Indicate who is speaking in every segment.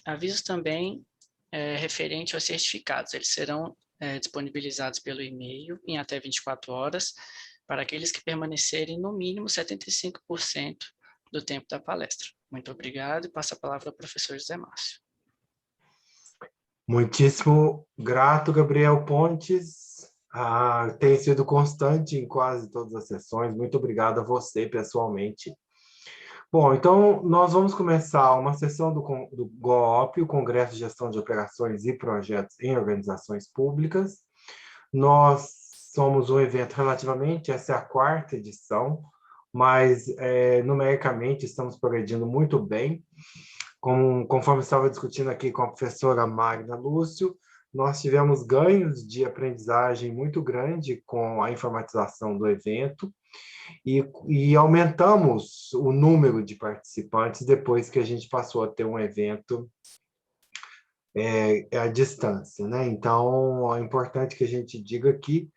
Speaker 1: Aviso também referente aos certificados. Eles serão disponibilizados pelo e-mail em até 24 horas para aqueles que permanecerem no mínimo 75% do tempo da palestra. Muito obrigado e passo a palavra ao professor José Márcio.
Speaker 2: Muitíssimo grato, Gabriel Pontes. Tem sido constante em quase todas as sessões. Muito obrigado a você, pessoalmente. Bom, então, nós vamos começar uma sessão do GOOP, o Congresso de Gestão de Operações e Projetos em Organizações Públicas. Nós somos um evento relativamente, essa é a 4ª edição, mas numericamente estamos progredindo muito bem. Conforme estava discutindo aqui com a professora Magda Lúcio, nós tivemos ganhos de aprendizagem muito grande com a informatização do evento e aumentamos o número de participantes depois que a gente passou a ter um evento à distância, né? Então, é importante que a gente diga que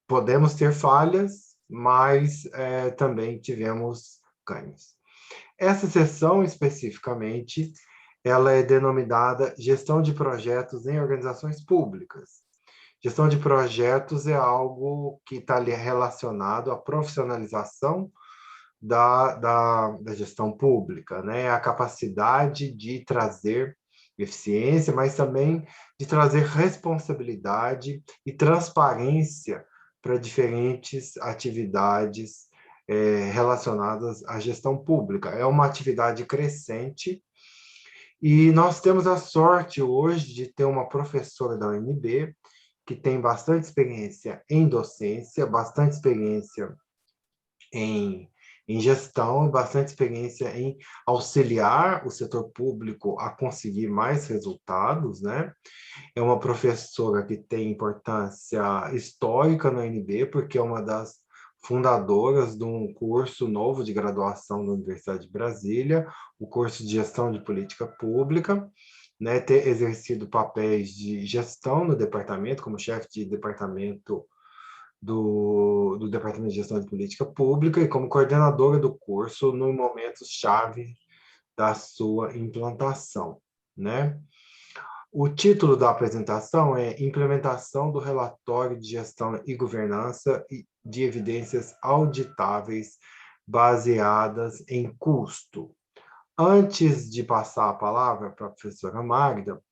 Speaker 2: podemos ter falhas, mas também tivemos ganhos. Essa sessão, especificamente, ela é denominada Gestão de Projetos em Organizações Públicas. Gestão de projetos é algo que está relacionado à profissionalização da gestão pública, né? A capacidade de trazer eficiência, mas também de trazer responsabilidade e transparência para diferentes atividades relacionadas à gestão pública. É uma atividade crescente e nós temos a sorte hoje de ter uma professora da UNB que tem bastante experiência em docência, bastante experiência em gestão, bastante experiência em auxiliar o setor público a conseguir mais resultados, né? É uma professora que tem importância histórica na UNB, porque é uma das fundadoras de um curso novo de graduação da Universidade de Brasília, o curso de Gestão de Política Pública, né, ter exercido papéis de gestão no departamento, como chefe de departamento do Departamento de Gestão de Política Pública e como coordenadora do curso no momento-chave da sua implantação, né? O título da apresentação é Implementação do Relatório de Gestão e Governança de Evidências Auditáveis baseadas em custo. Antes de passar a palavra para a professora Magda,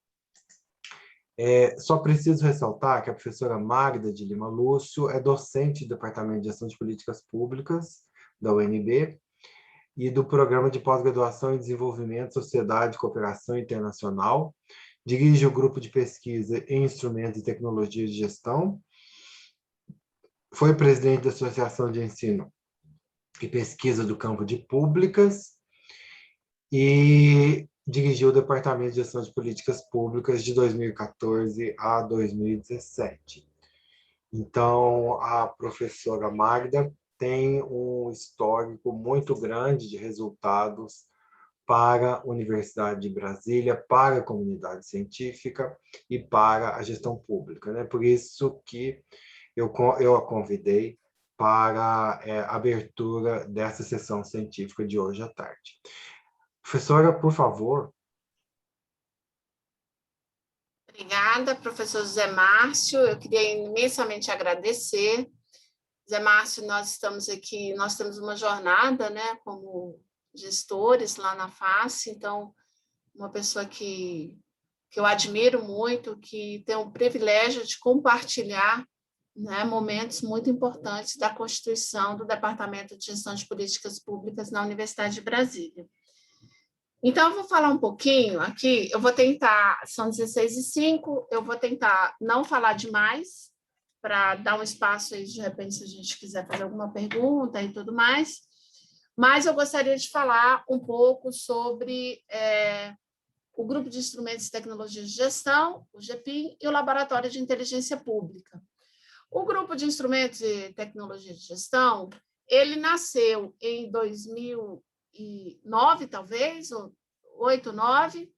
Speaker 2: só preciso ressaltar que a professora Magda de Lima Lúcio é docente do Departamento de Gestão de Políticas Públicas da UNB e do Programa de Pós-Graduação em Desenvolvimento, Sociedade e Cooperação Internacional. Dirige o grupo de pesquisa em Instrumentos e Tecnologias de Gestão. Foi presidente da Associação de Ensino e Pesquisa do Campo de Públicas e dirigiu o Departamento de Gestão de Políticas Públicas de 2014 a 2017. Então, a professora Magda tem um histórico muito grande de resultados para a Universidade de Brasília, para a comunidade científica e para a gestão pública, né? Por isso que eu a convidei para a abertura dessa sessão científica de hoje à tarde. Professora, por favor.
Speaker 3: Obrigada, professor José Márcio. Eu queria imensamente agradecer. José Márcio, nós estamos aqui, nós temos uma jornada, né, como gestores lá na FACE, então, uma pessoa que eu admiro muito, que tem o privilégio de compartilhar, né, momentos muito importantes da constituição do Departamento de Gestão de Políticas Públicas na Universidade de Brasília. Então, eu vou falar um pouquinho aqui, eu vou tentar, são 16h05, eu vou tentar não falar demais, para dar um espaço aí, de repente, se a gente quiser fazer alguma pergunta e tudo mais, mas eu gostaria de falar um pouco sobre o Grupo de Instrumentos e Tecnologias de Gestão, o GPIM, e o Laboratório de Inteligência Pública. O Grupo de Instrumentos e Tecnologias de Gestão, ele nasceu em 2009, talvez, ou 8, 9,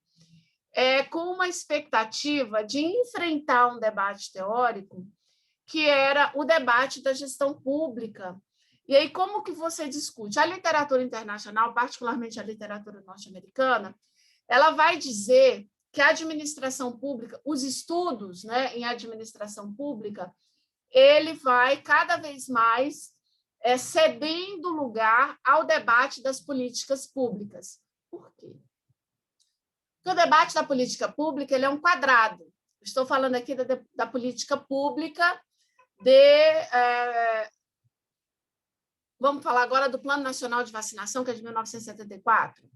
Speaker 3: com uma expectativa de enfrentar um debate teórico que era o debate da gestão pública. E aí, como que você discute? A literatura internacional, particularmente a literatura norte-americana, ela vai dizer que a administração pública, os estudos, né, em administração pública, ele vai cada vez mais cedendo lugar ao debate das políticas públicas. Por quê? Porque o debate da política pública ele é um quadrado. Estou falando aqui da política pública vamos falar agora do Plano Nacional de Vacinação, que é de 1974.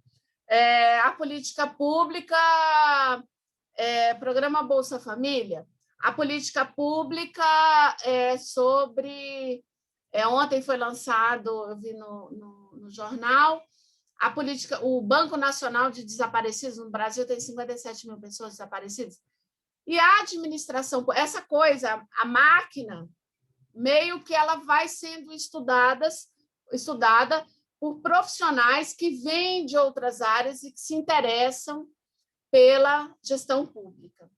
Speaker 3: A política pública, Programa Bolsa Família, a política pública sobre... ontem foi lançado, eu vi no jornal, o Banco Nacional de Desaparecidos no Brasil tem 57 mil pessoas desaparecidas. E a administração, essa coisa, a máquina, meio que ela vai sendo estudada por profissionais que vêm de outras áreas e que se interessam pela gestão pública.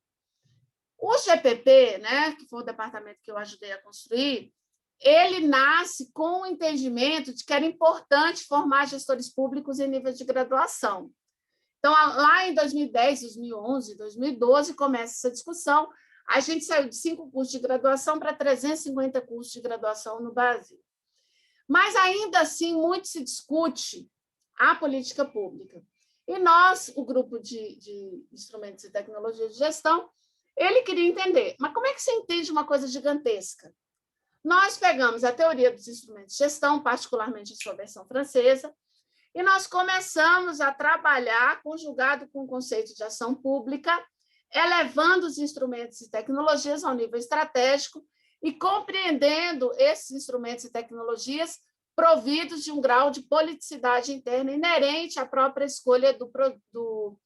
Speaker 3: O GPP, né, que foi o departamento que eu ajudei a construir, ele nasce com o entendimento de que era importante formar gestores públicos em nível de graduação. Então, lá em 2010, 2011, 2012, começa essa discussão. A gente saiu de 5 cursos de graduação para 350 cursos de graduação no Brasil. Mas, ainda assim, muito se discute a política pública. E nós, o grupo de instrumentos e tecnologias de gestão, ele queria entender, mas como é que você entende uma coisa gigantesca? Nós pegamos a teoria dos instrumentos de gestão, particularmente a sua versão francesa, e nós começamos a trabalhar, conjugado com o conceito de ação pública, elevando os instrumentos e tecnologias ao nível estratégico e compreendendo esses instrumentos e tecnologias providos de um grau de politicidade interna inerente à própria escolha do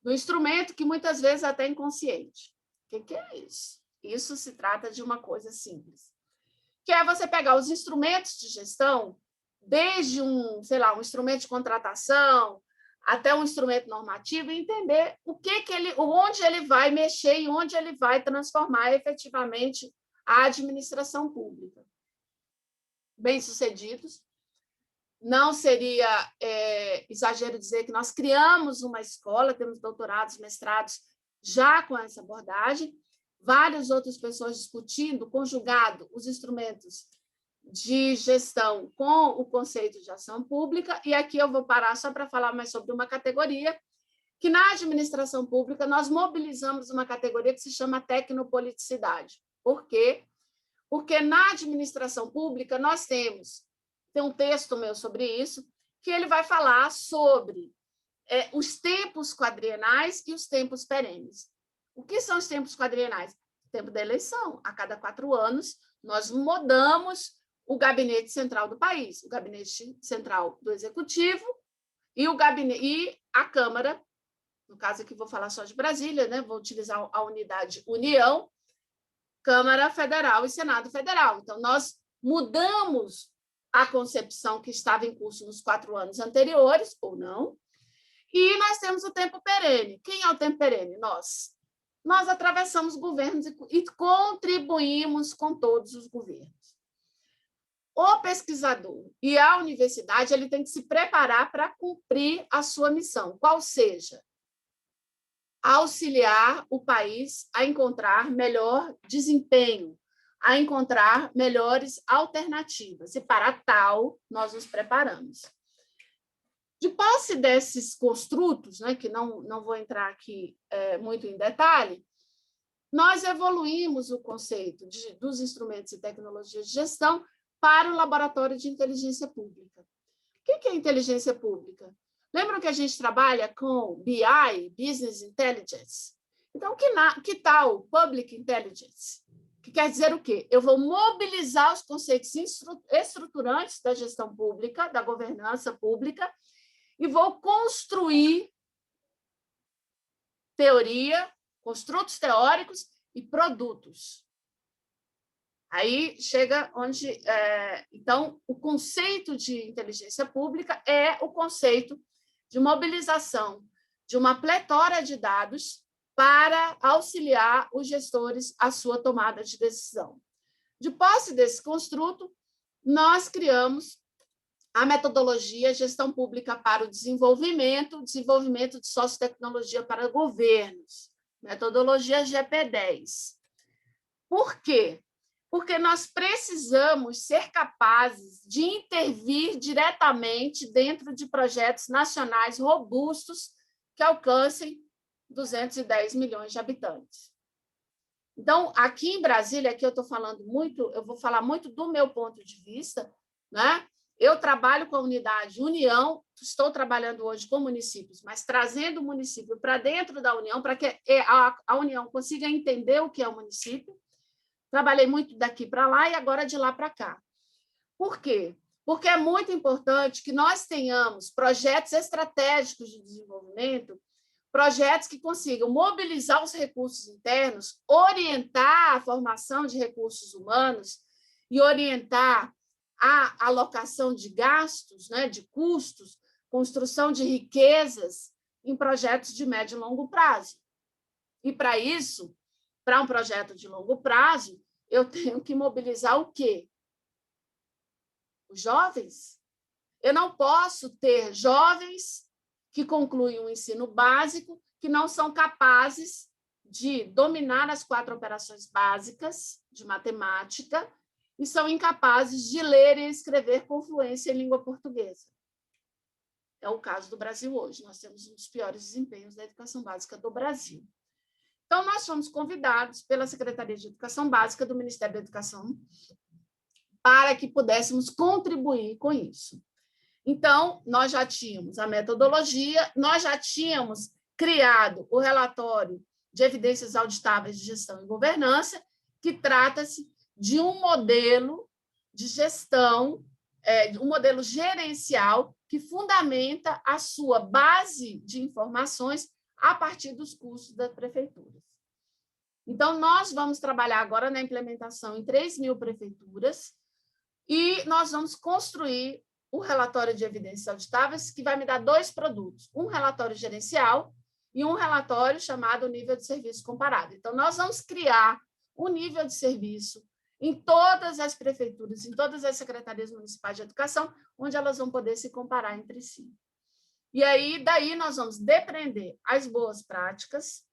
Speaker 3: instrumento, que muitas vezes até é inconsciente. O que é isso? Isso se trata de uma coisa simples, que é você pegar os instrumentos de gestão, desde um instrumento de contratação até um instrumento normativo, e entender onde ele vai mexer e onde ele vai transformar efetivamente a administração pública. Bem-sucedidos. Não seria exagero dizer que nós criamos uma escola, temos doutorados, mestrados já com essa abordagem, várias outras pessoas discutindo, conjugado os instrumentos de gestão com o conceito de ação pública, e aqui eu vou parar só para falar mais sobre uma categoria, que na administração pública nós mobilizamos uma categoria que se chama tecnopoliticidade. Por quê? Porque na administração pública nós tem um texto meu sobre isso, que ele vai falar sobre os tempos quadrienais e os tempos perenes. O que são os tempos quadrienais? O tempo da eleição. A cada 4 anos, nós mudamos o gabinete central do país, o gabinete central do Executivo e a Câmara, no caso aqui vou falar só de Brasília, né? Vou utilizar a unidade União, Câmara Federal e Senado Federal. Então, nós mudamos a concepção que estava em curso nos 4 anos anteriores, ou não, e nós temos o tempo perene. Quem é o tempo perene? Nós. Nós atravessamos governos e contribuímos com todos os governos. O pesquisador e a universidade ele tem que se preparar para cumprir a sua missão, qual seja auxiliar o país a encontrar melhor desempenho, a encontrar melhores alternativas. E, para tal, nós nos preparamos. De posse desses construtos, né, que não vou entrar aqui muito em detalhe, nós evoluímos o conceito dos instrumentos e tecnologias de gestão para o Laboratório de Inteligência Pública. O que é inteligência pública? Lembram que a gente trabalha com BI, Business Intelligence? Então, que tal Public Intelligence? Que quer dizer o quê? Eu vou mobilizar os conceitos estruturantes da gestão pública, da governança pública, e vou construir teoria, construtos teóricos e produtos. Aí chega onde... então, o conceito de inteligência pública é o conceito de mobilização de uma pletora de dados para auxiliar os gestores à sua tomada de decisão. De posse desse construto, nós criamos a metodologia Gestão Pública para o Desenvolvimento de Sociotecnologia para Governos, metodologia GP10. Por quê? Porque nós precisamos ser capazes de intervir diretamente dentro de projetos nacionais robustos que alcancem 210 milhões de habitantes. Então, aqui em Brasília, aqui eu estou falando muito, eu vou falar muito do meu ponto de vista, né? Eu trabalho com a unidade União, estou trabalhando hoje com municípios, mas trazendo o município para dentro da União, para que a União consiga entender o que é o município. Trabalhei muito daqui para lá e agora de lá para cá. Por quê? Porque é muito importante que nós tenhamos projetos estratégicos de desenvolvimento, projetos que consigam mobilizar os recursos internos, orientar a formação de recursos humanos e orientar a alocação de gastos, né, de custos, construção de riquezas em projetos de médio e longo prazo. E, para isso, para um projeto de longo prazo, eu tenho que mobilizar o quê? Os jovens. Eu não posso ter jovens que concluem o ensino básico que não são capazes de dominar as 4 operações básicas de matemática e são incapazes de ler e escrever com fluência em língua portuguesa. É o caso do Brasil hoje. Nós temos um dos piores desempenhos da educação básica do Brasil. Então, nós fomos convidados pela Secretaria de Educação Básica do Ministério da Educação para que pudéssemos contribuir com isso. Então, nós já tínhamos a metodologia, nós já tínhamos criado o relatório de evidências auditáveis de gestão e governança, que trata-se de um modelo de gestão, um modelo gerencial que fundamenta a sua base de informações a partir dos custos das prefeituras. Então, nós vamos trabalhar agora na implementação em 3.000 prefeituras e nós vamos construir o relatório de evidências auditáveis, que vai me dar 2 produtos, um relatório gerencial e um relatório chamado nível de serviço comparado. Então, nós vamos criar um nível de serviço em todas as prefeituras, em todas as secretarias municipais de educação, onde elas vão poder se comparar entre si. E aí, daí, nós vamos depreender as boas práticas,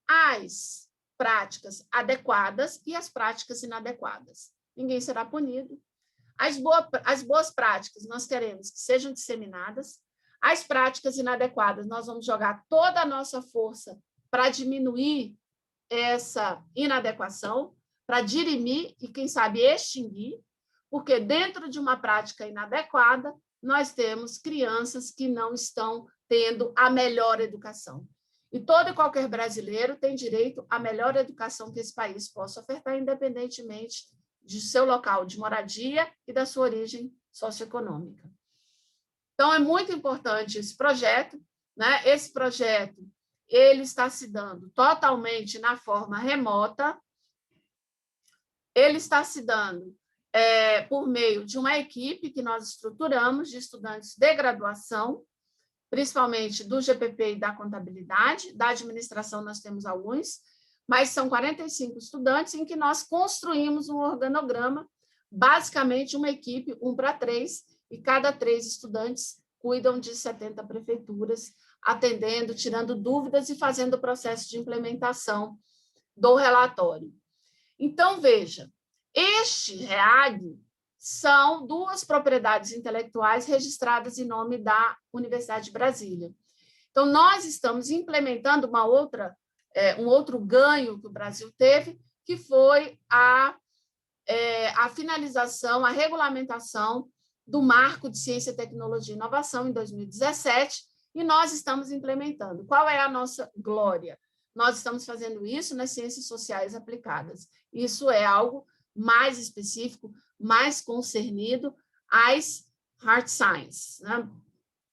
Speaker 3: as práticas adequadas e as práticas inadequadas. Ninguém será punido. As boas práticas nós queremos que sejam disseminadas. As práticas inadequadas, nós vamos jogar toda a nossa força para diminuir essa inadequação, para dirimir e, quem sabe, extinguir, porque dentro de uma prática inadequada, nós temos crianças que não estão tendo a melhor educação. E todo e qualquer brasileiro tem direito à melhor educação que esse país possa ofertar, independentemente de seu local de moradia e da sua origem socioeconômica. Então, é muito importante esse projeto, né? Esse projeto ele está se dando totalmente na forma remota, ele está se dando por meio de uma equipe que nós estruturamos de estudantes de graduação, principalmente do GPP e da contabilidade, da administração nós temos alguns, mas são 45 estudantes em que nós construímos um organograma, basicamente uma equipe 1:3, e cada 3 estudantes cuidam de 70 prefeituras, atendendo, tirando dúvidas e fazendo o processo de implementação do relatório. Então, veja, este REAG são 2 propriedades intelectuais registradas em nome da Universidade de Brasília. Então, nós estamos implementando um outro ganho que o Brasil teve, que foi a finalização, a regulamentação do Marco de Ciência, Tecnologia e Inovação em 2017, e nós estamos implementando. Qual é a nossa glória? Nós estamos fazendo isso nas ciências sociais aplicadas. Isso é algo mais específico, mais concernido às hard science, né?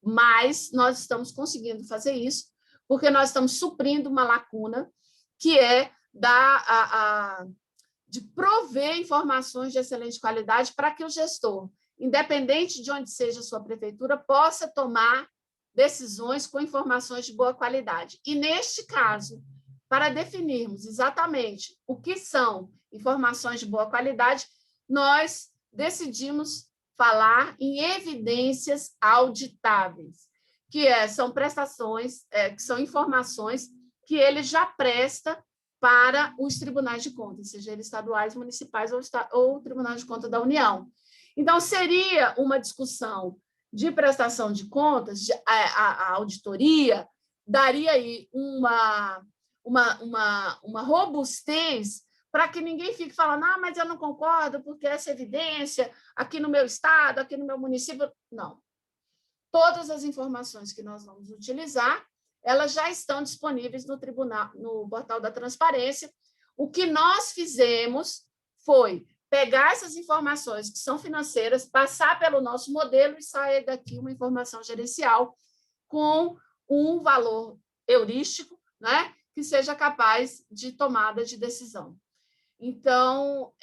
Speaker 3: Mas nós estamos conseguindo fazer isso porque nós estamos suprindo uma lacuna que é de prover informações de excelente qualidade para que o gestor, independente de onde seja a sua prefeitura, possa tomar decisões com informações de boa qualidade. E, neste caso, para definirmos exatamente o que são informações de boa qualidade, nós decidimos falar em evidências auditáveis, são prestações, que são informações que ele já presta para os tribunais de contas, seja eles estaduais, municipais ou tribunais de contas da União. Então, seria uma discussão de prestação de contas, a auditoria daria aí uma robustez para que ninguém fique falando, mas eu não concordo porque essa evidência aqui no meu estado, aqui no meu município. Não. Todas as informações que nós vamos utilizar, elas já estão disponíveis no tribunal, no portal da transparência. O que nós fizemos foi pegar essas informações que são financeiras, passar pelo nosso modelo e sair daqui uma informação gerencial com um valor heurístico, né, que seja capaz de tomada de decisão. Então,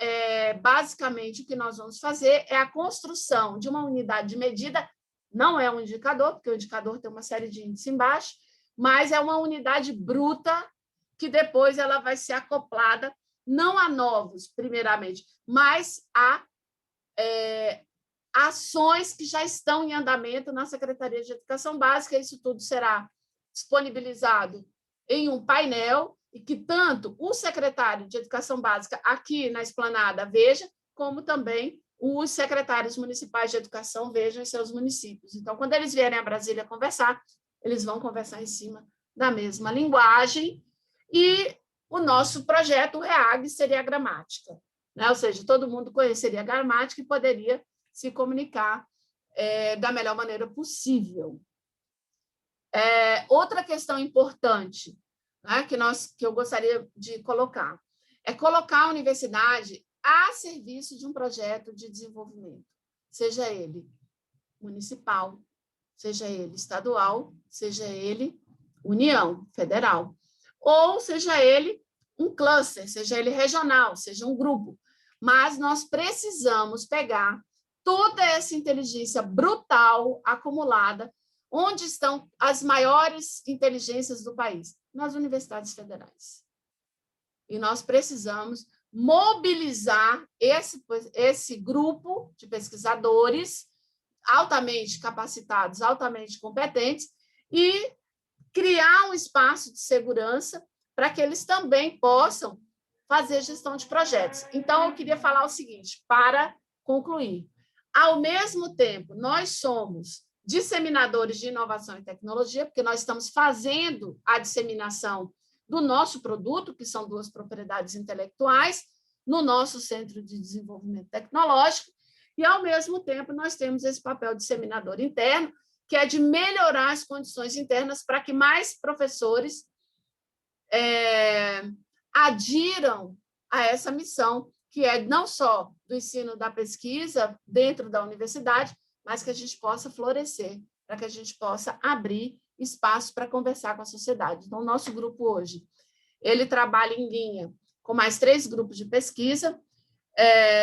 Speaker 3: basicamente, o que nós vamos fazer é a construção de uma unidade de medida, não é um indicador, porque o indicador tem uma série de índices embaixo, mas é uma unidade bruta que depois ela vai ser acoplada, não a novos, primeiramente, mas a ações que já estão em andamento na Secretaria de Educação Básica. Isso tudo será disponibilizado em um painel e que tanto o secretário de Educação Básica aqui na Esplanada veja, como também os secretários municipais de educação vejam em seus municípios. Então, quando eles vierem a Brasília conversar, eles vão conversar em cima da mesma linguagem e o nosso projeto, o REAG, seria a gramática, né? Ou seja, todo mundo conheceria a gramática e poderia se comunicar da melhor maneira possível. Outra questão importante, né, que eu gostaria de colocar a universidade a serviço de um projeto de desenvolvimento, seja ele municipal, seja ele estadual, seja ele União Federal, ou seja ele um cluster, seja ele regional, seja um grupo. Mas nós precisamos pegar toda essa inteligência brutal acumulada. Onde estão as maiores inteligências do país? Nas universidades federais. E nós precisamos mobilizar esse grupo de pesquisadores altamente capacitados, altamente competentes, e criar um espaço de segurança para que eles também possam fazer gestão de projetos. Então, eu queria falar o seguinte, para concluir. Ao mesmo tempo, nós somos disseminadores de inovação e tecnologia, porque nós estamos fazendo a disseminação do nosso produto, que são 2 propriedades intelectuais, no nosso Centro de Desenvolvimento Tecnológico, e, ao mesmo tempo, nós temos esse papel disseminador interno, que é de melhorar as condições internas para que mais professores adiram a essa missão, que é não só do ensino da pesquisa dentro da universidade, mas que a gente possa florescer, para que a gente possa abrir espaço para conversar com a sociedade. Então, o nosso grupo hoje, ele trabalha em linha com mais 3 grupos de pesquisa,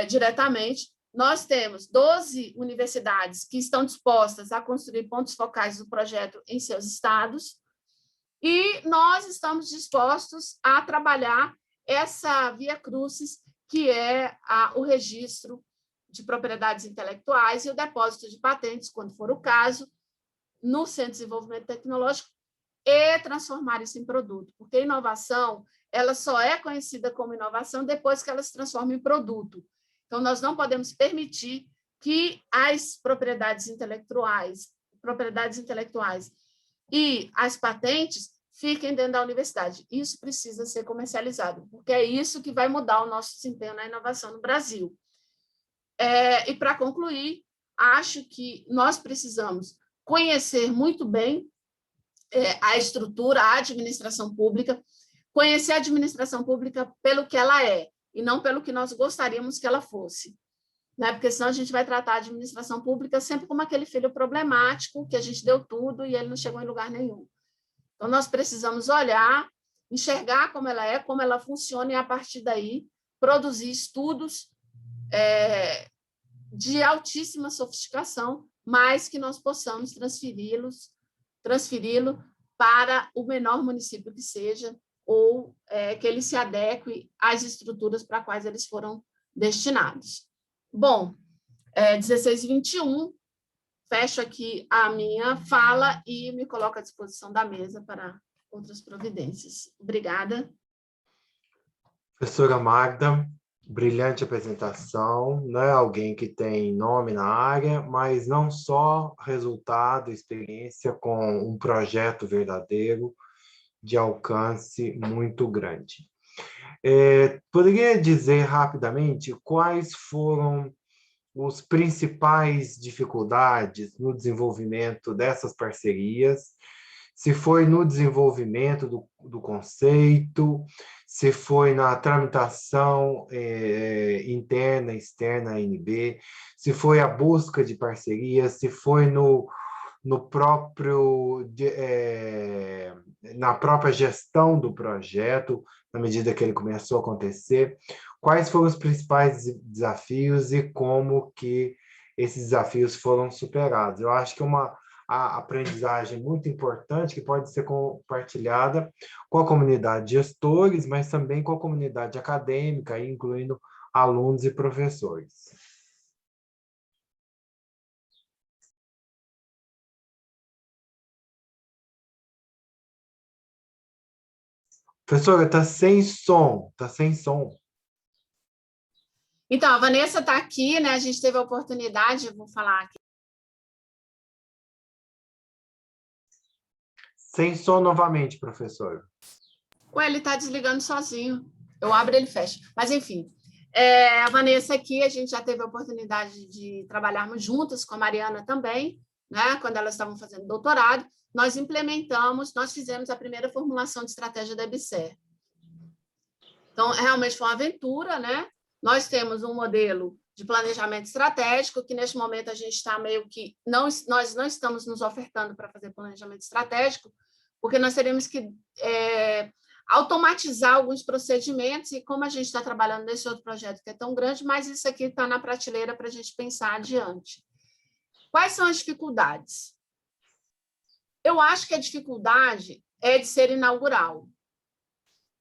Speaker 3: diretamente. Nós temos 12 universidades que estão dispostas a construir pontos focais do projeto em seus estados, e nós estamos dispostos a trabalhar essa via crucis, que é o registro de propriedades intelectuais e o depósito de patentes, quando for o caso, no Centro de Desenvolvimento Tecnológico, e transformar isso em produto, porque a inovação ela só é conhecida como inovação depois que ela se transforma em produto. Então, nós não podemos permitir que as propriedades intelectuais e as patentes fiquem dentro da universidade. Isso precisa ser comercializado, porque é isso que vai mudar o nosso desempenho na inovação no Brasil. E, para concluir, acho que nós precisamos conhecer muito bem a estrutura, a administração pública, conhecer a administração pública pelo que ela é, e não pelo que nós gostaríamos que ela fosse. Né? Porque senão a gente vai tratar a administração pública sempre como aquele filho problemático, que a gente deu tudo e ele não chegou em lugar nenhum. Então, nós precisamos olhar, enxergar como ela funciona, e, a partir daí, produzir estudos de altíssima sofisticação, mas que nós possamos transferi-lo para o menor município que seja, ou que ele se adeque às estruturas para as quais eles foram destinados. Bom, 16h21, fecho aqui a minha fala e me coloco à disposição da mesa para outras providências. Obrigada.
Speaker 2: Professora Magda, brilhante apresentação, né? Alguém que tem nome na área, mas não só resultado, experiência com um projeto verdadeiro de alcance muito grande. Poderia dizer rapidamente quais foram os principais dificuldades no desenvolvimento dessas parcerias, se foi no desenvolvimento do conceito, se foi na tramitação interna, externa, ANB, se foi a busca de parcerias, se foi na própria gestão do projeto, na medida que ele começou a acontecer. Quais foram os principais desafios e como que esses desafios foram superados? Eu acho que a aprendizagem muito importante que pode ser compartilhada com a comunidade de gestores, mas também com a comunidade acadêmica, incluindo alunos e professores. Professora, está sem som, está sem som.
Speaker 3: Então, a Vanessa está aqui, né? A gente teve a oportunidade, vou falar aqui.
Speaker 2: Sem som novamente, professor.
Speaker 3: Ué, ele está desligando sozinho. Eu abro, ele fecha. Mas, enfim, a Vanessa aqui, a gente já teve a oportunidade de trabalharmos juntas com a Mariana também, né? Quando elas estavam fazendo doutorado, nós fizemos a primeira formulação de estratégia da EBSER. Então, realmente foi uma aventura, né? Nós temos um modelo de planejamento estratégico, que neste momento a gente está meio que... nós não estamos nos ofertando para fazer planejamento estratégico, porque nós teremos que automatizar alguns procedimentos, e como a gente está trabalhando nesse outro projeto que é tão grande, mas isso aqui está na prateleira para a gente pensar adiante. Quais são as dificuldades? Eu acho que a dificuldade é de ser inaugural.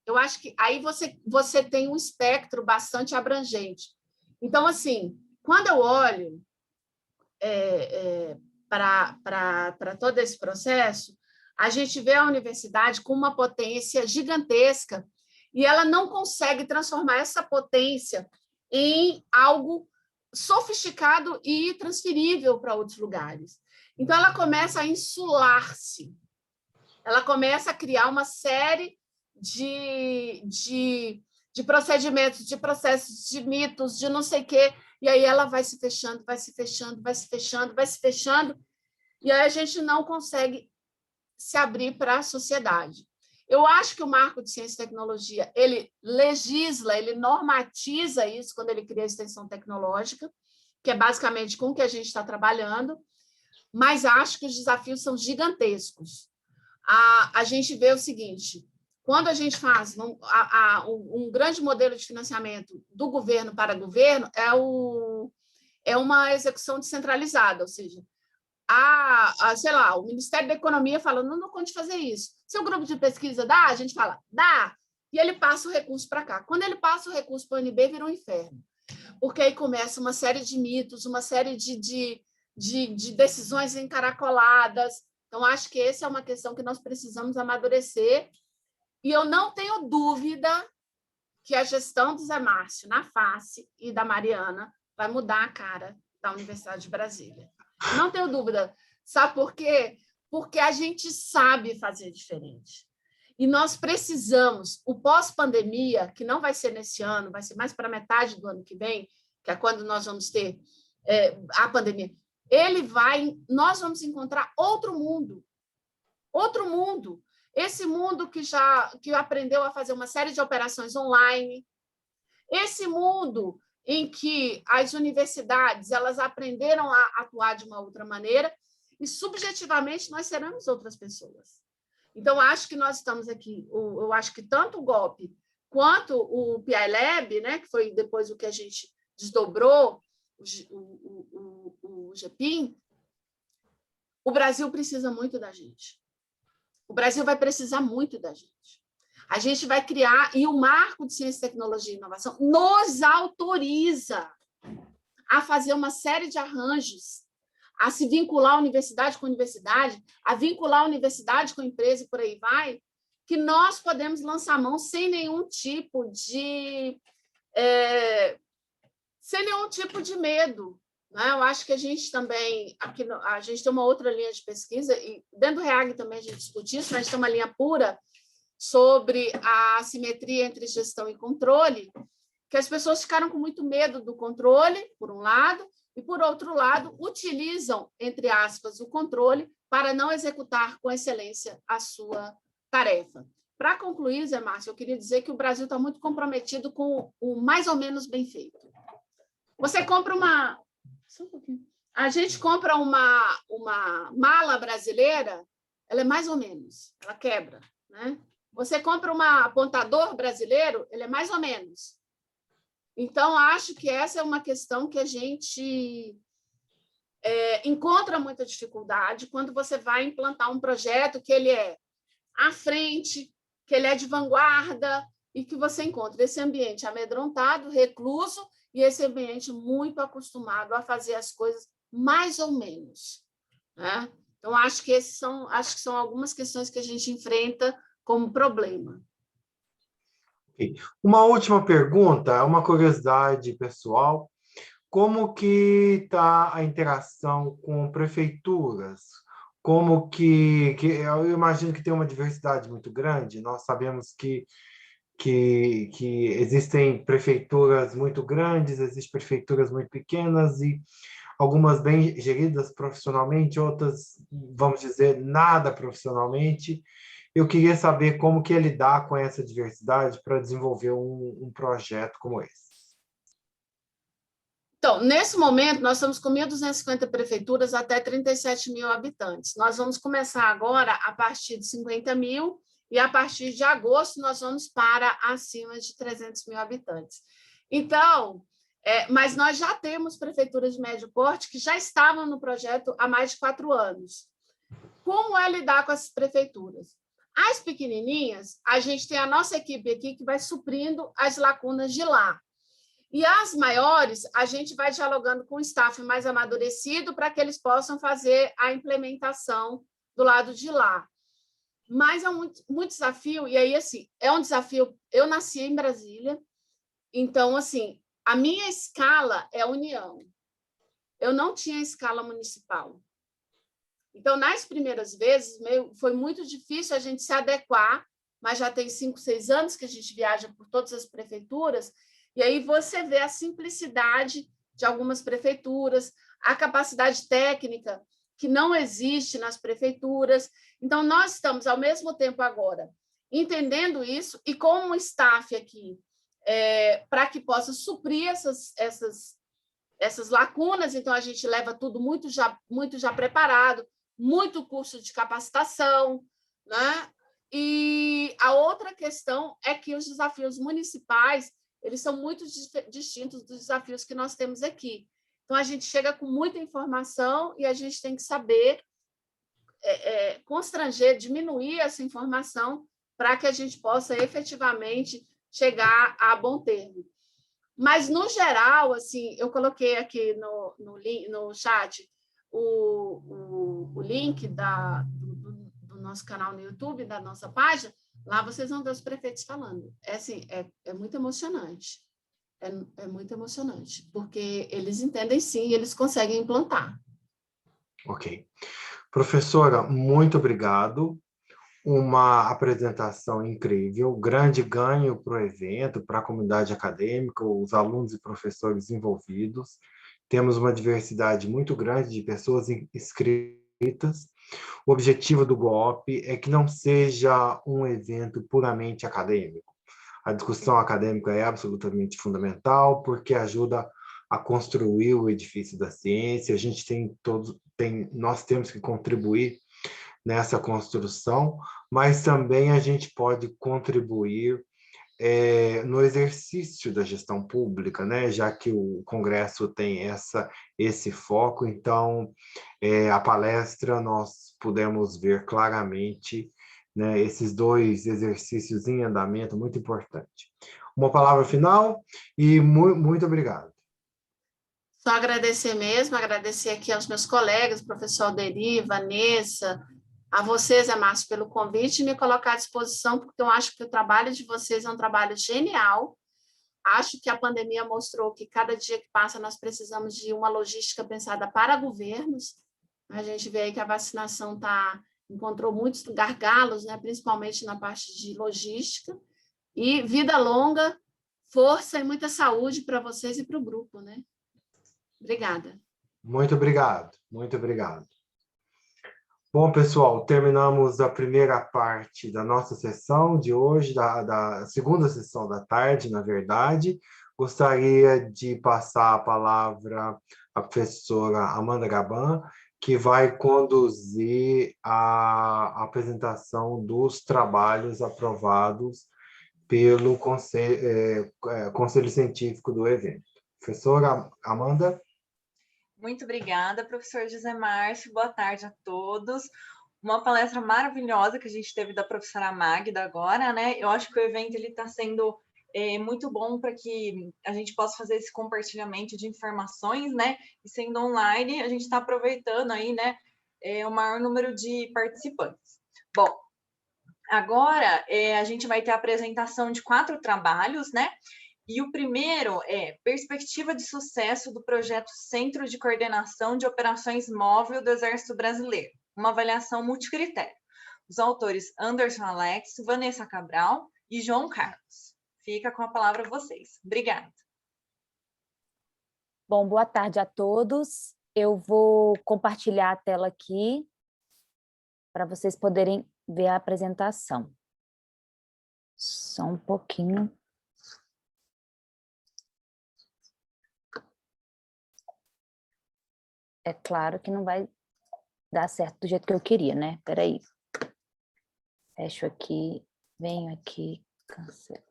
Speaker 3: Eu acho que aí você tem um espectro bastante abrangente. Então, assim, quando eu olho para todo esse processo, a gente vê a universidade com uma potência gigantesca e ela não consegue transformar essa potência em algo sofisticado e transferível para outros lugares. Então, ela começa a insular-se, ela começa a criar uma série de procedimentos, de processos, de mitos, de não sei o quê, e aí ela vai se fechando, vai se fechando, vai se fechando, vai se fechando, e aí a gente não consegue se abrir para a sociedade. Eu acho que o Marco de Ciência e Tecnologia, ele legisla, ele normatiza isso quando ele cria a extensão tecnológica, que é basicamente com o que a gente está trabalhando, mas acho que os desafios são gigantescos. A gente vê o seguinte: quando a gente faz um grande modelo de financiamento do governo para governo, é uma execução descentralizada, ou seja, sei lá, o Ministério da Economia fala, não conte fazer isso. Seu grupo de pesquisa dá? A gente fala, dá, e ele passa o recurso para cá. Quando ele passa o recurso para o UNB, vira um inferno, porque aí começa uma série de mitos, uma série de decisões encaracoladas. Então, acho que essa é uma questão que nós precisamos amadurecer, e eu não tenho dúvida que a gestão do Zé Márcio na face e da Mariana vai mudar a cara da Universidade de Brasília. Não tenho dúvida. Sabe por quê? Porque a gente sabe fazer diferente. E nós precisamos, o pós-pandemia, que não vai ser nesse ano, vai ser mais para metade do ano que vem, que é quando nós vamos ter a pandemia, nós vamos encontrar outro mundo. Outro mundo. Esse mundo que aprendeu a fazer uma série de operações online, esse mundo em que as universidades elas aprenderam a atuar de uma outra maneira e, subjetivamente, nós seremos outras pessoas. Então, acho que nós estamos aqui, eu acho que tanto o GOP quanto o PI Lab, né, que foi depois o que a gente desdobrou, o GPIM, o Brasil precisa muito da gente. O Brasil vai precisar muito da gente. A gente vai criar, e o Marco de Ciência, Tecnologia e Inovação nos autoriza a fazer uma série de arranjos, a se vincular a universidade com universidade, a vincular a universidade com empresa e por aí vai, que nós podemos lançar mão sem nenhum tipo de medo. Né? Eu acho que a gente também, aqui a gente tem uma outra linha de pesquisa, e dentro do REAG também a gente discute isso, mas tem uma linha pura sobre a assimetria entre gestão e controle, que as pessoas ficaram com muito medo do controle, por um lado, e, por outro lado, utilizam, entre aspas, o controle para não executar com excelência a sua tarefa. Para concluir, Zé Márcio, eu queria dizer que o Brasil está muito comprometido com o mais ou menos bem feito. Você compra uma... Só um pouquinho. A gente compra uma mala brasileira, ela é mais ou menos, ela quebra, né? Você compra um apontador brasileiro, ele é mais ou menos. Então, acho que essa é uma questão que a gente encontra muita dificuldade quando você vai implantar um projeto que ele é à frente, que ele é de vanguarda, e que você encontra esse ambiente amedrontado, recluso, e esse ambiente muito acostumado a fazer as coisas mais ou menos. Né? Então, acho que são algumas questões que a gente enfrenta como problema.
Speaker 2: Uma última pergunta, uma curiosidade pessoal. Como que está a interação com prefeituras? Como que eu imagino que tem uma diversidade muito grande. Nós sabemos que existem prefeituras muito grandes, existem prefeituras muito pequenas e algumas bem geridas profissionalmente, outras, vamos dizer, nada profissionalmente. Eu queria saber como que é lidar com essa diversidade para desenvolver um projeto como esse.
Speaker 3: Então, nesse momento, nós estamos com 1.250 prefeituras até 37 mil habitantes. Nós vamos começar agora a partir de 50 mil e, a partir de agosto, nós vamos para acima de 300 mil habitantes. Então, mas nós já temos prefeituras de médio porte que já estavam no projeto há mais de 4 anos. Como é lidar com essas prefeituras? As pequenininhas, a gente tem a nossa equipe aqui que vai suprindo as lacunas de lá. E as maiores, a gente vai dialogando com o staff mais amadurecido para que eles possam fazer a implementação do lado de lá. Mas é muito desafio, e aí, assim, é um desafio. Eu nasci em Brasília, então, assim, a minha escala é União. Eu não tinha escala municipal. Então, nas primeiras vezes, foi muito difícil a gente se adequar, mas já tem 5, 6 anos que a gente viaja por todas as prefeituras, e aí você vê a simplicidade de algumas prefeituras, a capacidade técnica que não existe nas prefeituras. Então, nós estamos, ao mesmo tempo, agora, entendendo isso, e com um staff aqui, para que possa suprir essas lacunas. Então, a gente leva tudo muito já preparado, muito curso de capacitação, né? E a outra questão é que os desafios municipais, eles são muito distintos dos desafios que nós temos aqui. Então, a gente chega com muita informação e a gente tem que saber constranger, diminuir essa informação para que a gente possa efetivamente chegar a bom termo. Mas, no geral, assim, eu coloquei aqui no chat o link do nosso canal no YouTube, da nossa página. Lá vocês vão ver os prefeitos falando. É muito emocionante. É muito emocionante, porque eles entendem sim e eles conseguem implantar.
Speaker 2: Ok. Professora, muito obrigado. Uma apresentação incrível, grande ganho para o evento, para a comunidade acadêmica, os alunos e professores envolvidos. Temos uma diversidade muito grande de pessoas inscritas. O objetivo do GOP é que não seja um evento puramente acadêmico. A discussão acadêmica é absolutamente fundamental, porque ajuda a construir o edifício da ciência. Nós temos que contribuir nessa construção, mas também a gente pode contribuir no exercício da gestão pública, né? Já que o Congresso tem esse foco. Então, a palestra nós pudemos ver claramente, né, esses 2 exercícios em andamento, muito importante. Uma palavra final e muito obrigado.
Speaker 3: Só agradecer mesmo, agradecer aqui aos meus colegas, professor Alderi, Vanessa, a vocês, Zé Márcio, pelo convite e me colocar à disposição, porque eu acho que o trabalho de vocês é um trabalho genial. Acho que a pandemia mostrou que cada dia que passa nós precisamos de uma logística pensada para governos. A gente vê aí que a vacinação encontrou muitos gargalos, né, principalmente na parte de logística. E vida longa, força e muita saúde para vocês e para o grupo, né? Obrigada.
Speaker 2: Muito obrigado, muito obrigado. Bom, pessoal, terminamos a primeira parte da nossa sessão de hoje, da segunda sessão da tarde, na verdade. Gostaria de passar a palavra à professora Amanda Gaban, que vai conduzir a apresentação dos trabalhos aprovados pelo Conselho Científico do evento. Professora Amanda?
Speaker 4: Muito obrigada, professor José Márcio. Boa tarde a todos. Uma palestra maravilhosa que a gente teve da professora Magda agora, né? Eu acho que o evento está sendo muito bom para que a gente possa fazer esse compartilhamento de informações, né? E sendo online, a gente está aproveitando aí, né? O maior número de participantes. Bom, agora a gente vai ter a apresentação de 4 trabalhos, né? E o primeiro é Perspectiva de Sucesso do Projeto Centro de Coordenação de Operações Móvel do Exército Brasileiro, uma avaliação multicritério. Os autores Anderson Alex, Vanessa Cabral e João Carlos. Fica com a palavra vocês. Obrigada.
Speaker 5: Bom, boa tarde a todos. Eu vou compartilhar a tela aqui para vocês poderem ver a apresentação. Só um pouquinho. É claro que não vai dar certo do jeito que eu queria, né? Espera aí. Fecho aqui, venho aqui, cancelo.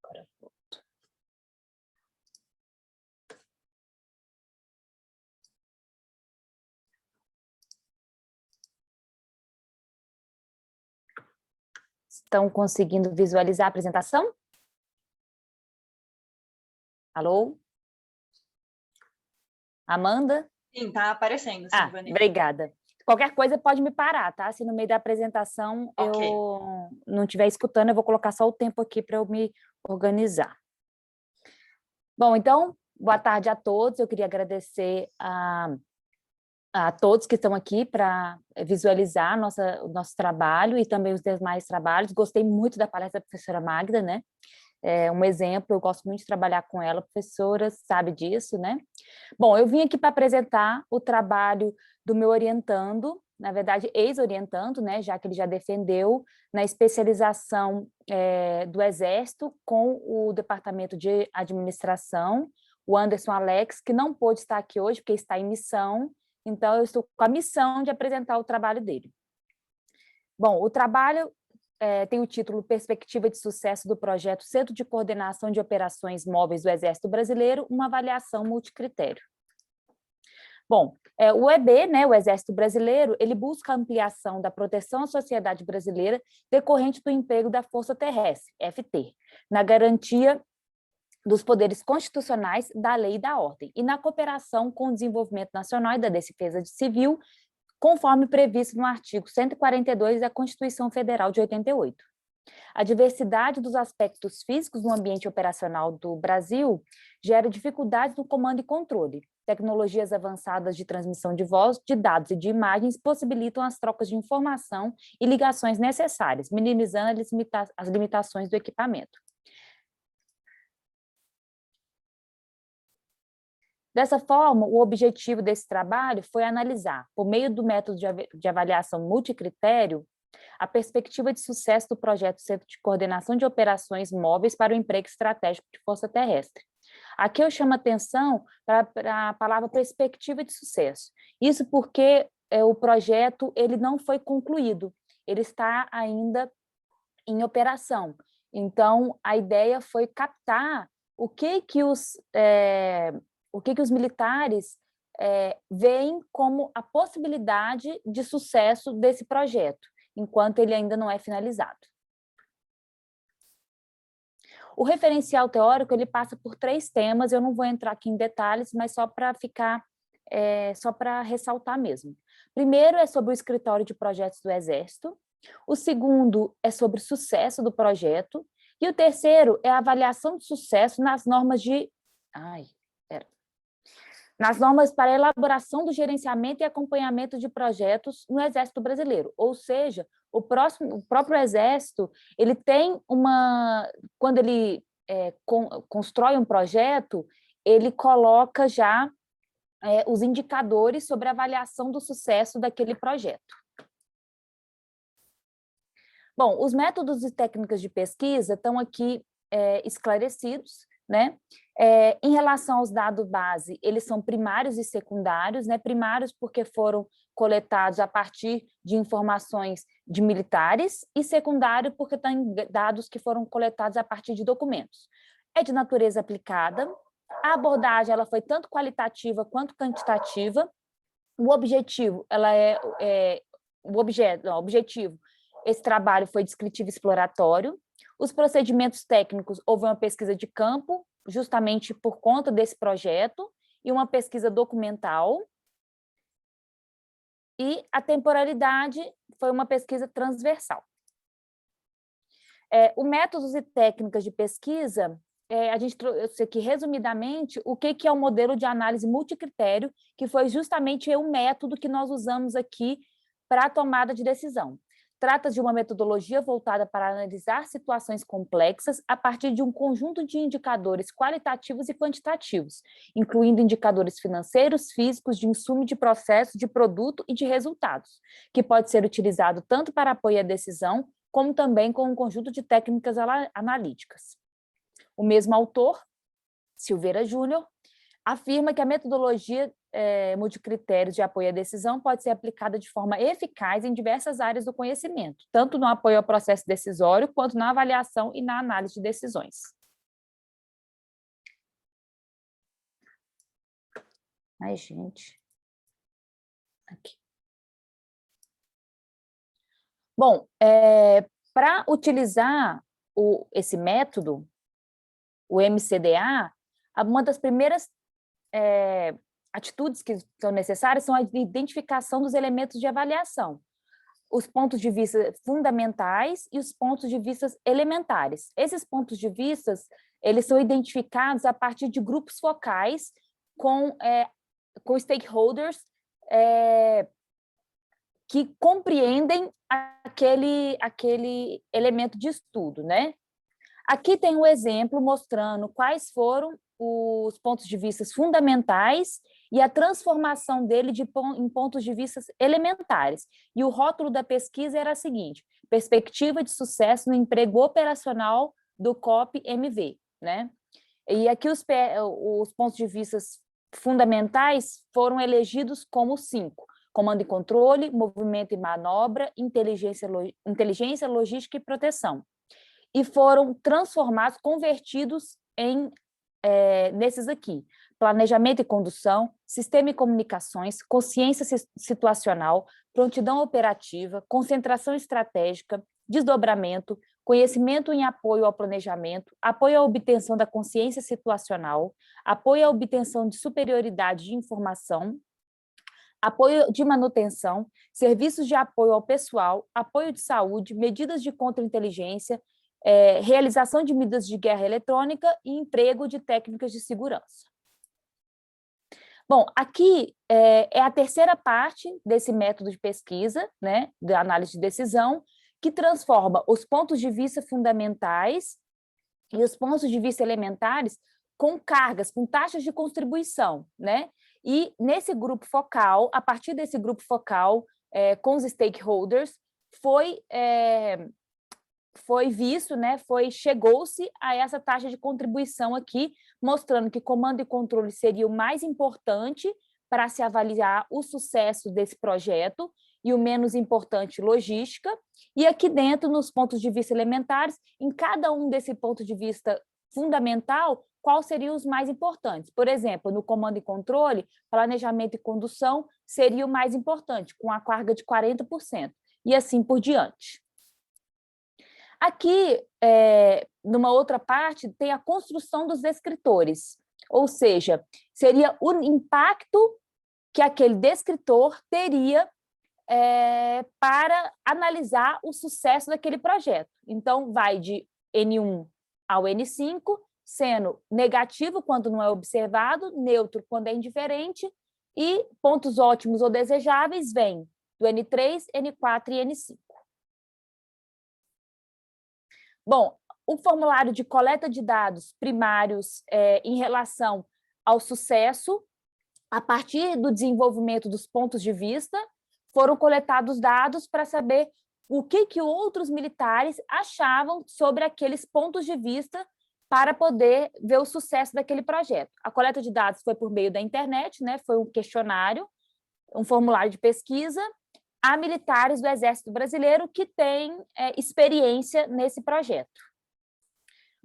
Speaker 5: Agora volto. Estão conseguindo visualizar a apresentação? Alô? Amanda?
Speaker 4: Sim, está aparecendo. Sim, Vanessa.
Speaker 5: Obrigada. Qualquer coisa pode me parar, tá? Se no meio da apresentação eu não estiver escutando, eu vou colocar só o tempo aqui para eu me organizar. Bom, então, boa tarde a todos. Eu queria agradecer a todos que estão aqui para visualizar o nosso trabalho e também os demais trabalhos. Gostei muito da palestra da professora Magda, né? É um exemplo, eu gosto muito de trabalhar com ela, professora, sabe disso, né? Bom, eu vim aqui para apresentar o trabalho do meu orientando, na verdade, ex-orientando, né? Já que ele já defendeu na especialização do Exército com o Departamento de Administração, o Anderson Alex, que não pôde estar aqui hoje, porque está em missão. Então, eu estou com a missão de apresentar o trabalho dele. Bom, o trabalho tem o título Perspectiva de Sucesso do Projeto Centro de Coordenação de Operações Móveis do Exército Brasileiro, uma avaliação multicritério. Bom, o EB, né, o Exército Brasileiro, ele busca a ampliação da proteção à sociedade brasileira decorrente do emprego da Força Terrestre, FT, na garantia dos poderes constitucionais, da lei e da ordem, e na cooperação com o desenvolvimento nacional e da defesa civil, conforme previsto no artigo 142 da Constituição Federal de 88. A diversidade dos aspectos físicos no ambiente operacional do Brasil gera dificuldades no comando e controle. Tecnologias avançadas de transmissão de voz, de dados e de imagens possibilitam as trocas de informação e ligações necessárias, minimizando as limitações do equipamento. Dessa forma, o objetivo desse trabalho foi analisar, por meio do método de avaliação multicritério, a perspectiva de sucesso do projeto Centro de Coordenação de Operações Móveis para o Emprego Estratégico de Força Terrestre. Aqui eu chamo a atenção para a palavra perspectiva de sucesso. Isso porque o projeto ele não foi concluído, ele está ainda em operação. Então, a ideia foi captar o que os militares veem como a possibilidade de sucesso desse projeto, enquanto ele ainda não é finalizado. O referencial teórico, ele passa por 3 temas, eu não vou entrar aqui em detalhes, mas só para ficar, só para ressaltar mesmo. Primeiro é sobre o escritório de projetos do Exército, o segundo é sobre o sucesso do projeto, e o terceiro é a avaliação de sucesso nas normas nas normas para elaboração do gerenciamento e acompanhamento de projetos no Exército Brasileiro. Ou seja, o próprio Exército, ele tem quando ele constrói um projeto, ele coloca já os indicadores sobre a avaliação do sucesso daquele projeto. Bom, os métodos e técnicas de pesquisa estão aqui esclarecidos, né? Em relação aos dados base, eles são primários e secundários, né? Primários porque foram coletados a partir de informações de militares e secundário porque tem dados que foram coletados a partir de documentos. É de natureza aplicada, a abordagem ela foi tanto qualitativa quanto quantitativa, o objetivo, esse trabalho foi descritivo e exploratório. Os procedimentos técnicos, houve uma pesquisa de campo, justamente por conta desse projeto, e uma pesquisa documental. E a temporalidade foi uma pesquisa transversal. O métodos e técnicas de pesquisa, a gente trouxe aqui resumidamente o que é o modelo de análise multicritério, que foi justamente o método que nós usamos aqui para a tomada de decisão. Trata-se de uma metodologia voltada para analisar situações complexas a partir de um conjunto de indicadores qualitativos e quantitativos, incluindo indicadores financeiros, físicos, de insumo, de processo, de produto e de resultados, que pode ser utilizado tanto para apoio à decisão, como também com um conjunto de técnicas analíticas. O mesmo autor, Silveira Júnior, afirma que a metodologia multicritérios de apoio à decisão pode ser aplicada de forma eficaz em diversas áreas do conhecimento, tanto no apoio ao processo decisório, quanto na avaliação e na análise de decisões. Ai, gente. Aqui. Bom, para utilizar esse método, o MCDA, uma das primeiras atitudes que são necessárias são a identificação dos elementos de avaliação, os pontos de vista fundamentais e os pontos de vista elementares. Esses pontos de vista, eles são identificados a partir de grupos focais com stakeholders que compreendem aquele elemento de estudo, né? Aqui tem um exemplo mostrando quais foram os pontos de vista fundamentais e a transformação dele em pontos de vista elementares. E o rótulo da pesquisa era a seguinte: perspectiva de sucesso no emprego operacional do COP-MV, né? E aqui os pontos de vista fundamentais foram elegidos como 5: comando e controle, movimento e manobra, inteligência, logística e proteção. E foram transformados, convertidos nesses aqui: planejamento e condução, sistema e comunicações, consciência situacional, prontidão operativa, concentração estratégica, desdobramento, conhecimento em apoio ao planejamento, apoio à obtenção da consciência situacional, apoio à obtenção de superioridade de informação, apoio de manutenção, serviços de apoio ao pessoal, apoio de saúde, medidas de contra-inteligência, realização de medidas de guerra eletrônica e emprego de técnicas de segurança. Bom, aqui é a terceira parte desse método de pesquisa, né, da análise de decisão, que transforma os pontos de vista fundamentais e os pontos de vista elementares com cargas, com taxas de contribuição, né? E nesse grupo focal, a partir desse grupo focal, com os stakeholders, foi visto, né, chegou-se a essa taxa de contribuição aqui, mostrando que comando e controle seria o mais importante para se avaliar o sucesso desse projeto e o menos importante, logística. E aqui dentro, nos pontos de vista elementares, em cada um desse ponto de vista fundamental, quais seriam os mais importantes? Por exemplo, no comando e controle, planejamento e condução seria o mais importante, com a carga de 40%, e assim por diante. Aqui, numa outra parte, tem a construção dos descritores, ou seja, seria o impacto que aquele descritor teria para analisar o sucesso daquele projeto. Então, vai de N1 ao N5, sendo negativo quando não é observado, neutro quando é indiferente, e pontos ótimos ou desejáveis vêm do N3, N4 e N5. Bom, o formulário de coleta de dados primários em relação ao sucesso, a partir do desenvolvimento dos pontos de vista, foram coletados dados para saber o que outros militares achavam sobre aqueles pontos de vista para poder ver o sucesso daquele projeto. A coleta de dados foi por meio da internet, né? Foi um questionário, um formulário de pesquisa, a militares do Exército Brasileiro que têm experiência nesse projeto.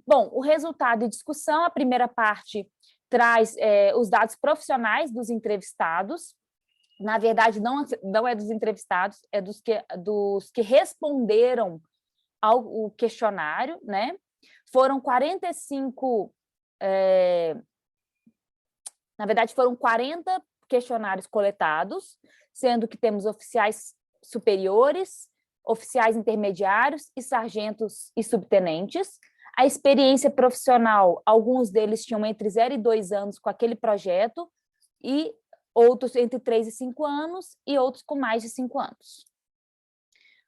Speaker 5: Bom, o resultado e discussão, a primeira parte traz os dados profissionais dos entrevistados. Na verdade, não é dos entrevistados, é dos que responderam ao questionário, né? Foram 45, na verdade, foram 40 questionários coletados, sendo que temos oficiais superiores, oficiais intermediários e sargentos e subtenentes. A experiência profissional, alguns deles tinham entre 0 e 2 anos com aquele projeto, e outros entre 3 e 5 anos, e outros com mais de 5 anos.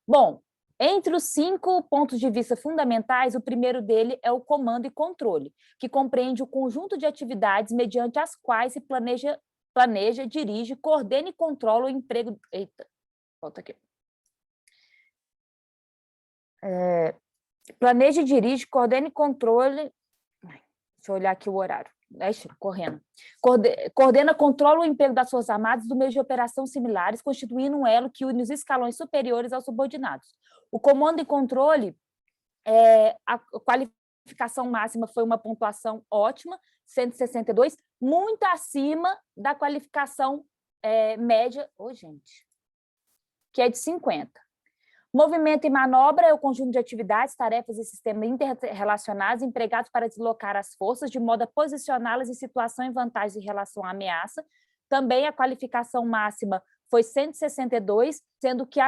Speaker 5: Bom, entre os 5 pontos de vista fundamentais, o primeiro dele é o comando e controle, que compreende o conjunto de atividades mediante as quais se planeja, dirige, coordena e controla o emprego... Eita, volta aqui. Planeja, dirige, coordena e controle... Deixa eu olhar aqui o horário. Correndo. Coordena, controla o emprego das Forças Armadas do meio de operação similares, constituindo um elo que une os escalões superiores aos subordinados. O comando e controle, a qualificação máxima foi uma pontuação ótima, 162, muito acima da qualificação média, que é de 50. Movimento e manobra é o conjunto de atividades, tarefas e sistemas interrelacionados empregados para deslocar as forças de modo a posicioná-las em situação em vantagem em relação à ameaça. Também a qualificação máxima foi 162, sendo que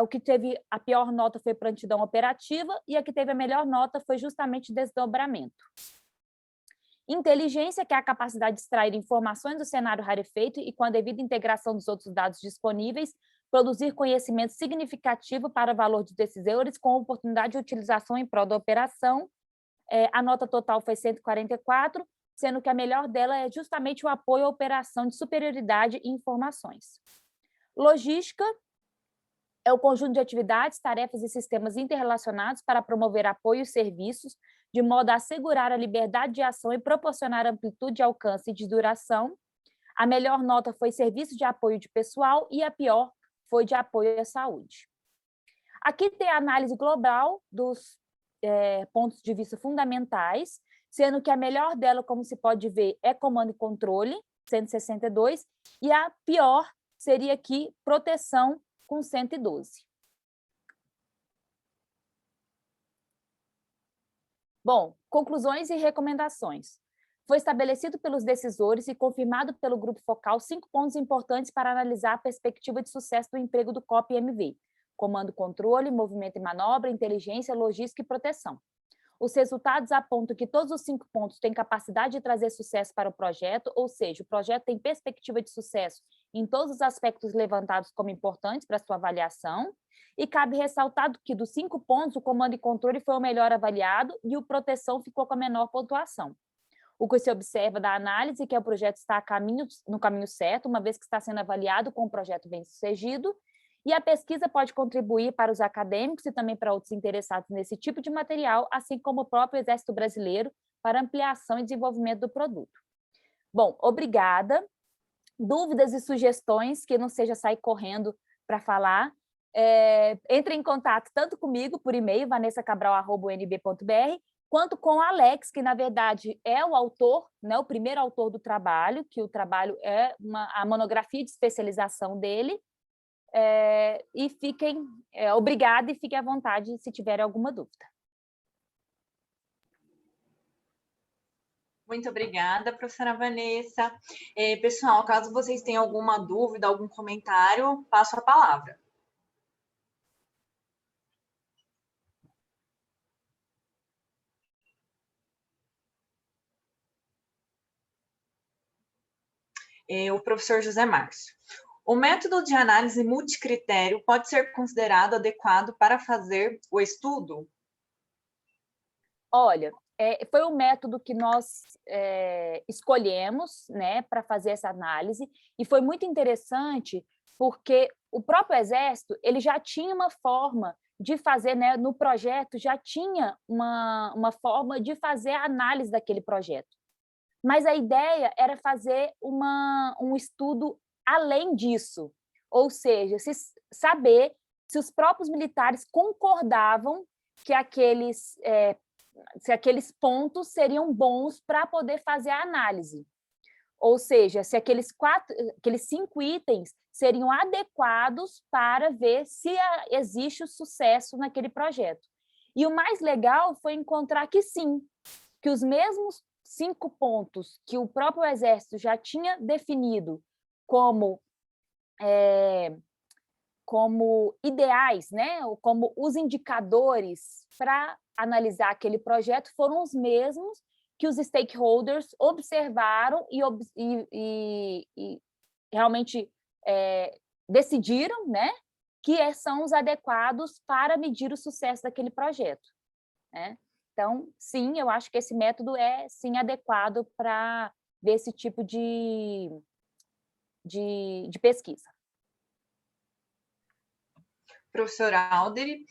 Speaker 5: o que teve a pior nota foi prontidão operativa e a que teve a melhor nota foi justamente desdobramento. Inteligência, que é a capacidade de extrair informações do cenário rarefeito e, com a devida integração dos outros dados disponíveis, produzir conhecimento significativo para valor de decisores com oportunidade de utilização em prol da operação. A nota total foi 144, sendo que a melhor dela é justamente o apoio à operação de superioridade e informações. Logística é o conjunto de atividades, tarefas e sistemas interrelacionados para promover apoio e serviços, de modo a assegurar a liberdade de ação e proporcionar amplitude, alcance e de duração. A melhor nota foi serviço de apoio de pessoal e a pior foi de apoio à saúde. Aqui tem a análise global dos pontos de vista fundamentais, sendo que a melhor dela, como se pode ver, é comando e controle, 162, e a pior seria aqui proteção, com 112. Bom, conclusões e recomendações. Foi estabelecido pelos decisores e confirmado pelo grupo focal 5 pontos importantes para analisar a perspectiva de sucesso do emprego do COP-MV: comando, controle, movimento e manobra, inteligência, logística e proteção. Os resultados apontam que todos os 5 pontos têm capacidade de trazer sucesso para o projeto, ou seja, o projeto tem perspectiva de sucesso em todos os aspectos levantados como importantes para sua avaliação, e cabe ressaltar que dos 5 pontos, o comando e controle foi o melhor avaliado e o proteção ficou com a menor pontuação. O que se observa da análise é que o projeto está no caminho certo, uma vez que está sendo avaliado com um projeto bem-sucedido, e a pesquisa pode contribuir para os acadêmicos e também para outros interessados nesse tipo de material, assim como o próprio Exército Brasileiro, para ampliação e desenvolvimento do produto. Bom, obrigada. Dúvidas e sugestões, que não seja sair correndo para falar, entre em contato tanto comigo por e-mail, vanessacabral@unb.br, quanto com o Alex, que na verdade é o autor, né, o primeiro autor do trabalho, que o trabalho é a monografia de especialização dele. E fiquem obrigada e fiquem à vontade se tiverem alguma dúvida.
Speaker 4: Muito obrigada, professora Vanessa. Pessoal, caso vocês tenham alguma dúvida, algum comentário, passo a palavra. O professor José Márcio. O método de análise multicritério pode ser considerado adequado para fazer o estudo?
Speaker 5: Olha, foi o método que nós escolhemos, né, para fazer essa análise, e foi muito interessante porque o próprio Exército ele já tinha uma forma de fazer, né, no projeto já tinha uma forma de fazer a análise daquele projeto. Mas a ideia era fazer um estudo além disso, ou seja, saber se os próprios militares concordavam que se aqueles pontos seriam bons para poder fazer a análise. Ou seja, se aqueles 5 itens seriam adequados para ver se existe o sucesso naquele projeto. E o mais legal foi encontrar que sim, que os mesmos 5 pontos que o próprio Exército já tinha definido como ideais, né? Ou como os indicadores para analisar aquele projeto foram os mesmos que os stakeholders observaram e realmente decidiram, né? Que são os adequados para medir o sucesso daquele projeto, né? Então, sim, eu acho que esse método é, sim, adequado para ver esse tipo de pesquisa.
Speaker 4: Professora Alderi,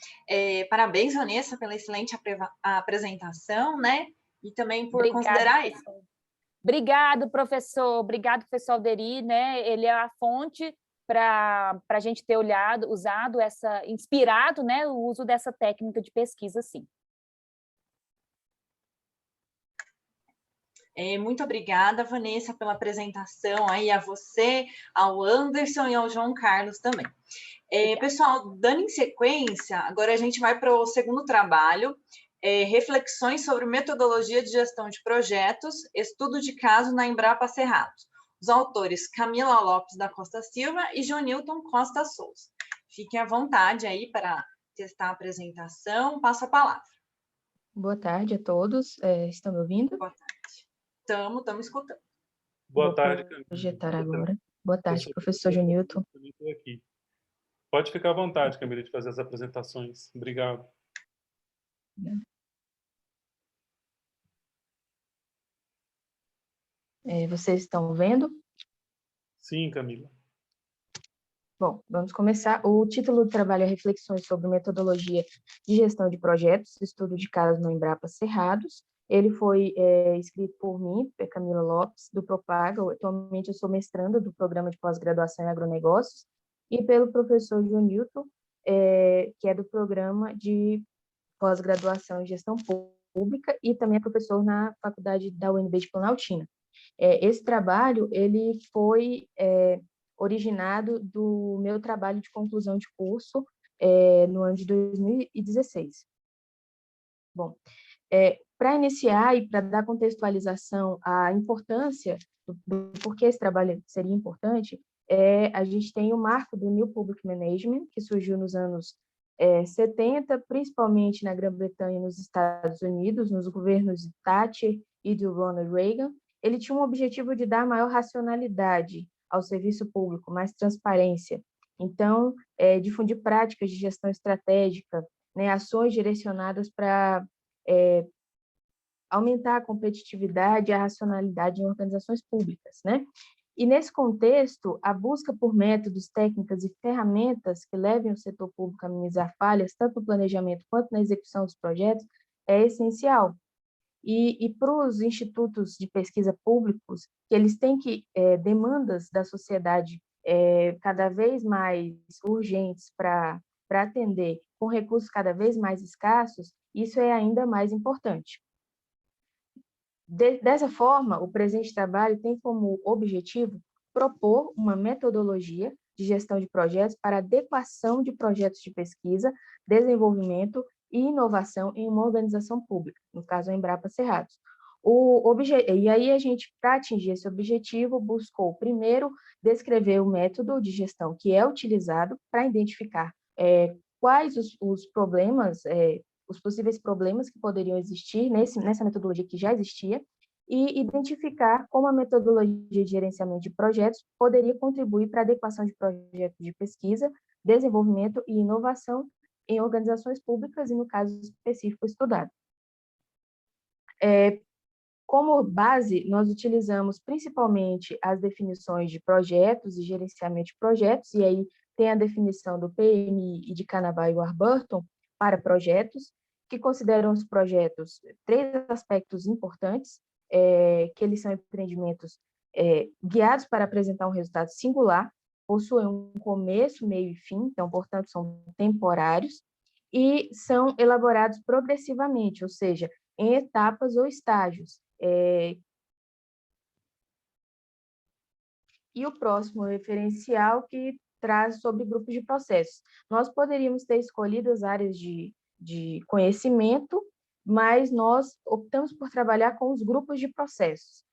Speaker 4: parabéns, Vanessa, pela excelente apresentação, né? E também por considerar ele.
Speaker 5: Obrigado, professor. Obrigado, professor Alderi, né? Ele é a fonte para a gente ter usado inspirado, né, o uso dessa técnica de pesquisa, sim.
Speaker 4: Muito obrigada, Vanessa, pela apresentação, aí a você, ao Anderson e ao João Carlos também. Pessoal, dando em sequência, agora a gente vai para o segundo trabalho, reflexões sobre metodologia de gestão de projetos, estudo de caso na Embrapa Cerrados. Os autores Camila Lopes da Costa Silva e Jonilton Costa Souza. Fiquem à vontade aí para testar a apresentação, passo a palavra.
Speaker 6: Boa tarde a todos, estão me ouvindo?
Speaker 4: Boa tarde. Estamos escutando.
Speaker 7: Boa tarde,
Speaker 6: Camila. Vou projetar agora. Boa tarde, professor Jonilton.
Speaker 7: Aqui. Pode ficar à vontade, Camila, de fazer as apresentações. Obrigado.
Speaker 6: Vocês estão vendo?
Speaker 7: Sim, Camila.
Speaker 6: Bom, vamos começar. O título do trabalho é Reflexões sobre Metodologia de Gestão de Projetos, Estudo de Casos na Embrapa Cerrados. Ele foi escrito por mim, Camila Lopes, do Propaga. Atualmente eu sou mestranda do Programa de Pós-Graduação em Agronegócios, e pelo professor Jonilton, que é do Programa de Pós-Graduação em Gestão Pública e também é professor na Faculdade da UNB de Planaltina. Esse trabalho ele foi originado do meu trabalho de conclusão de curso no ano de 2016. Bom, para iniciar e para dar contextualização à importância do porquê esse trabalho seria importante, a gente tem o marco do New Public Management, que surgiu nos anos 70, principalmente na Grã-Bretanha e nos Estados Unidos, nos governos de Thatcher e de Ronald Reagan. Ele tinha um objetivo de dar maior racionalidade ao serviço público, mais transparência. Então, difundir práticas de gestão estratégica, né, ações direcionadas para aumentar a competitividade e a racionalidade em organizações públicas, né? E, nesse contexto, a busca por métodos, técnicas e ferramentas que levem o setor público a minimizar falhas, tanto no planejamento quanto na execução dos projetos, é essencial. E para os institutos de pesquisa públicos, que eles têm demandas da sociedade cada vez mais urgentes para atender, com recursos cada vez mais escassos, isso é ainda mais importante. Dessa forma, o presente trabalho tem como objetivo propor uma metodologia de gestão de projetos para adequação de projetos de pesquisa, desenvolvimento e inovação em uma organização pública, no caso a Embrapa Cerrados, E aí a gente, para atingir esse objetivo, buscou primeiro descrever o método de gestão que é utilizado para identificar quais os problemas, os possíveis problemas que poderiam existir nessa metodologia que já existia, e identificar como a metodologia de gerenciamento de projetos poderia contribuir para a adequação de projetos de pesquisa, desenvolvimento e inovação em organizações públicas e no caso específico estudado. Como base, nós utilizamos principalmente as definições de projetos e gerenciamento de projetos, e aí tem a definição do PMI e de Canavai e Warburton para projetos, que consideram os projetos 3 aspectos importantes, que eles são empreendimentos guiados para apresentar um resultado singular, possuem um começo, meio e fim, então, portanto, são temporários, e são elaborados progressivamente, ou seja, em etapas ou estágios. E o próximo referencial que traz sobre grupos de processos. Nós poderíamos ter escolhido as áreas de conhecimento, mas nós optamos por trabalhar com os grupos de processos,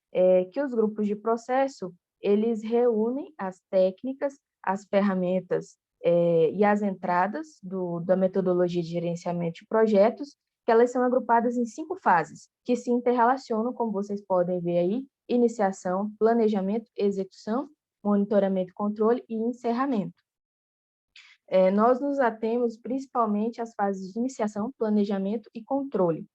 Speaker 6: que os grupos de processo, eles reúnem as técnicas, as ferramentas e as entradas da metodologia de gerenciamento de projetos, que elas são agrupadas em 5 fases, que se interrelacionam, como vocês podem ver aí: iniciação, planejamento, execução, monitoramento, controle e encerramento. Nós nos atemos principalmente às fases de iniciação, planejamento e controle.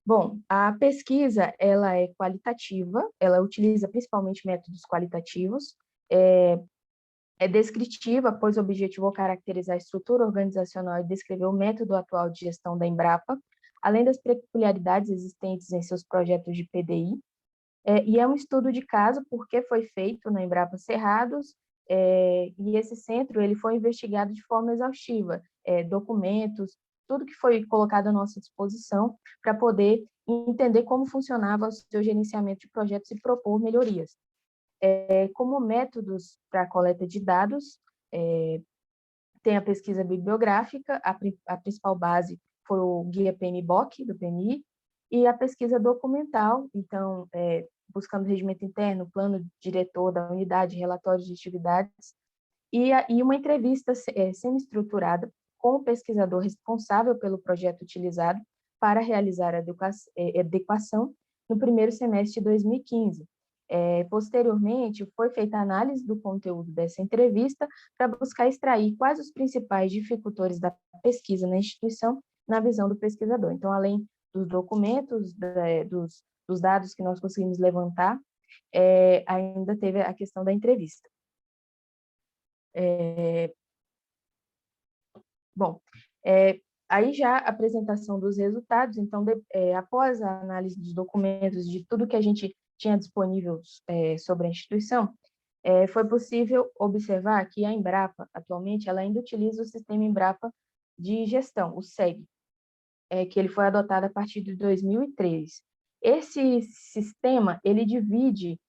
Speaker 6: Bom, a pesquisa, ela é qualitativa, ela utiliza principalmente métodos qualitativos, é descritiva, pois o objetivo é caracterizar a estrutura organizacional e descrever o método atual de gestão da Embrapa, além das peculiaridades existentes em seus projetos de PDI, e é um estudo de caso porque foi feito na Embrapa Cerrados, e esse centro ele foi investigado de forma exaustiva, documentos, tudo que foi colocado à nossa disposição para poder entender como funcionava o seu gerenciamento de projetos e propor melhorias. Como métodos para a coleta de dados, tem a pesquisa bibliográfica, a principal base foi o guia PMBOK, do PMI, e a pesquisa documental, então, buscando regimento interno, plano diretor da unidade, relatórios de atividades, e uma entrevista semi-estruturada com o pesquisador responsável pelo projeto utilizado para realizar a adequação no primeiro semestre de 2015. Posteriormente, foi feita a análise do conteúdo dessa entrevista para buscar extrair quais os principais dificultores da pesquisa na instituição, na visão do pesquisador. Então, além dos documentos, dos dados que nós conseguimos levantar, ainda teve a questão da entrevista. Bom, aí já a apresentação dos resultados, então, após a análise dos documentos, de tudo que a gente tinha disponível sobre a instituição, foi possível observar que a Embrapa, atualmente, ela ainda utiliza o sistema Embrapa de gestão, o SEG, que ele foi adotado a partir de 2003. Esse sistema, ele divide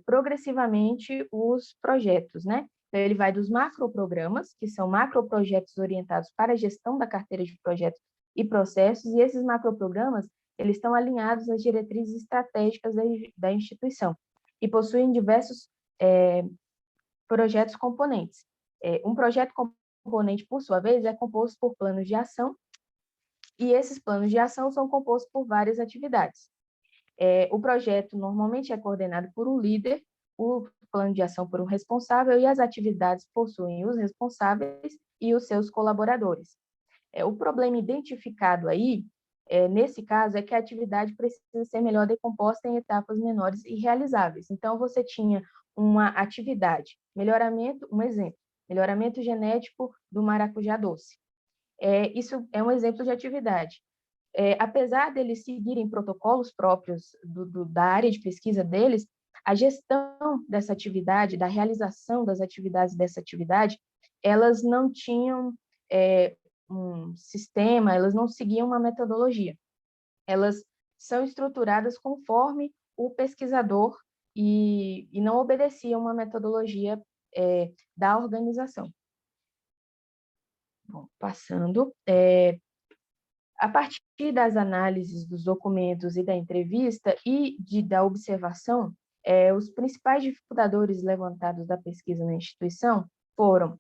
Speaker 6: progressivamente os projetos, né? Então, ele vai dos macroprogramas, que são macroprojetos orientados para a gestão da carteira de projetos e processos, e esses macroprogramas, eles estão alinhados às diretrizes estratégicas da instituição e possuem diversos projetos componentes. Um projeto componente, por sua vez, é composto por planos de ação, e esses planos de ação são compostos por várias atividades. O projeto normalmente é coordenado por um líder, o plano de ação por um responsável, e as atividades possuem os responsáveis e os seus colaboradores. O problema identificado aí, nesse caso, é que a atividade precisa ser melhor decomposta em etapas menores e realizáveis. Então, você tinha uma atividade, um exemplo, melhoramento genético do maracujá doce. Isso é um exemplo de atividade. Apesar deles seguirem protocolos próprios da área de pesquisa deles, a gestão dessa atividade, da realização das atividades dessa atividade, elas não tinham um sistema, elas não seguiam uma metodologia. Elas são estruturadas conforme o pesquisador e não obedeciam uma metodologia da organização. Bom, passando, A partir das análises dos documentos e da entrevista e da observação, os principais dificultadores levantados da pesquisa na instituição foram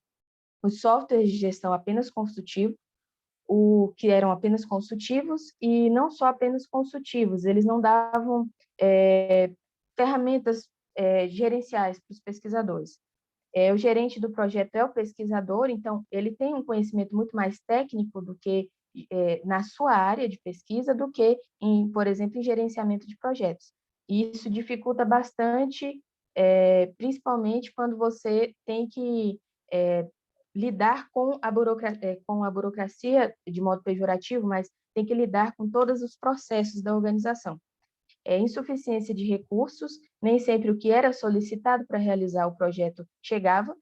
Speaker 6: os softwares de gestão apenas consultivos, que eram apenas consultivos, e não só apenas consultivos, eles não davam ferramentas gerenciais para os pesquisadores. O gerente do projeto é o pesquisador, então ele tem um conhecimento muito mais técnico do que na sua área de pesquisa do que, por exemplo, em gerenciamento de projetos. E isso dificulta bastante, principalmente quando você tem que lidar com a burocracia de modo pejorativo, mas tem que lidar com todos os processos da organização. Insuficiência de recursos, nem sempre o que era solicitado para realizar o projeto chegava,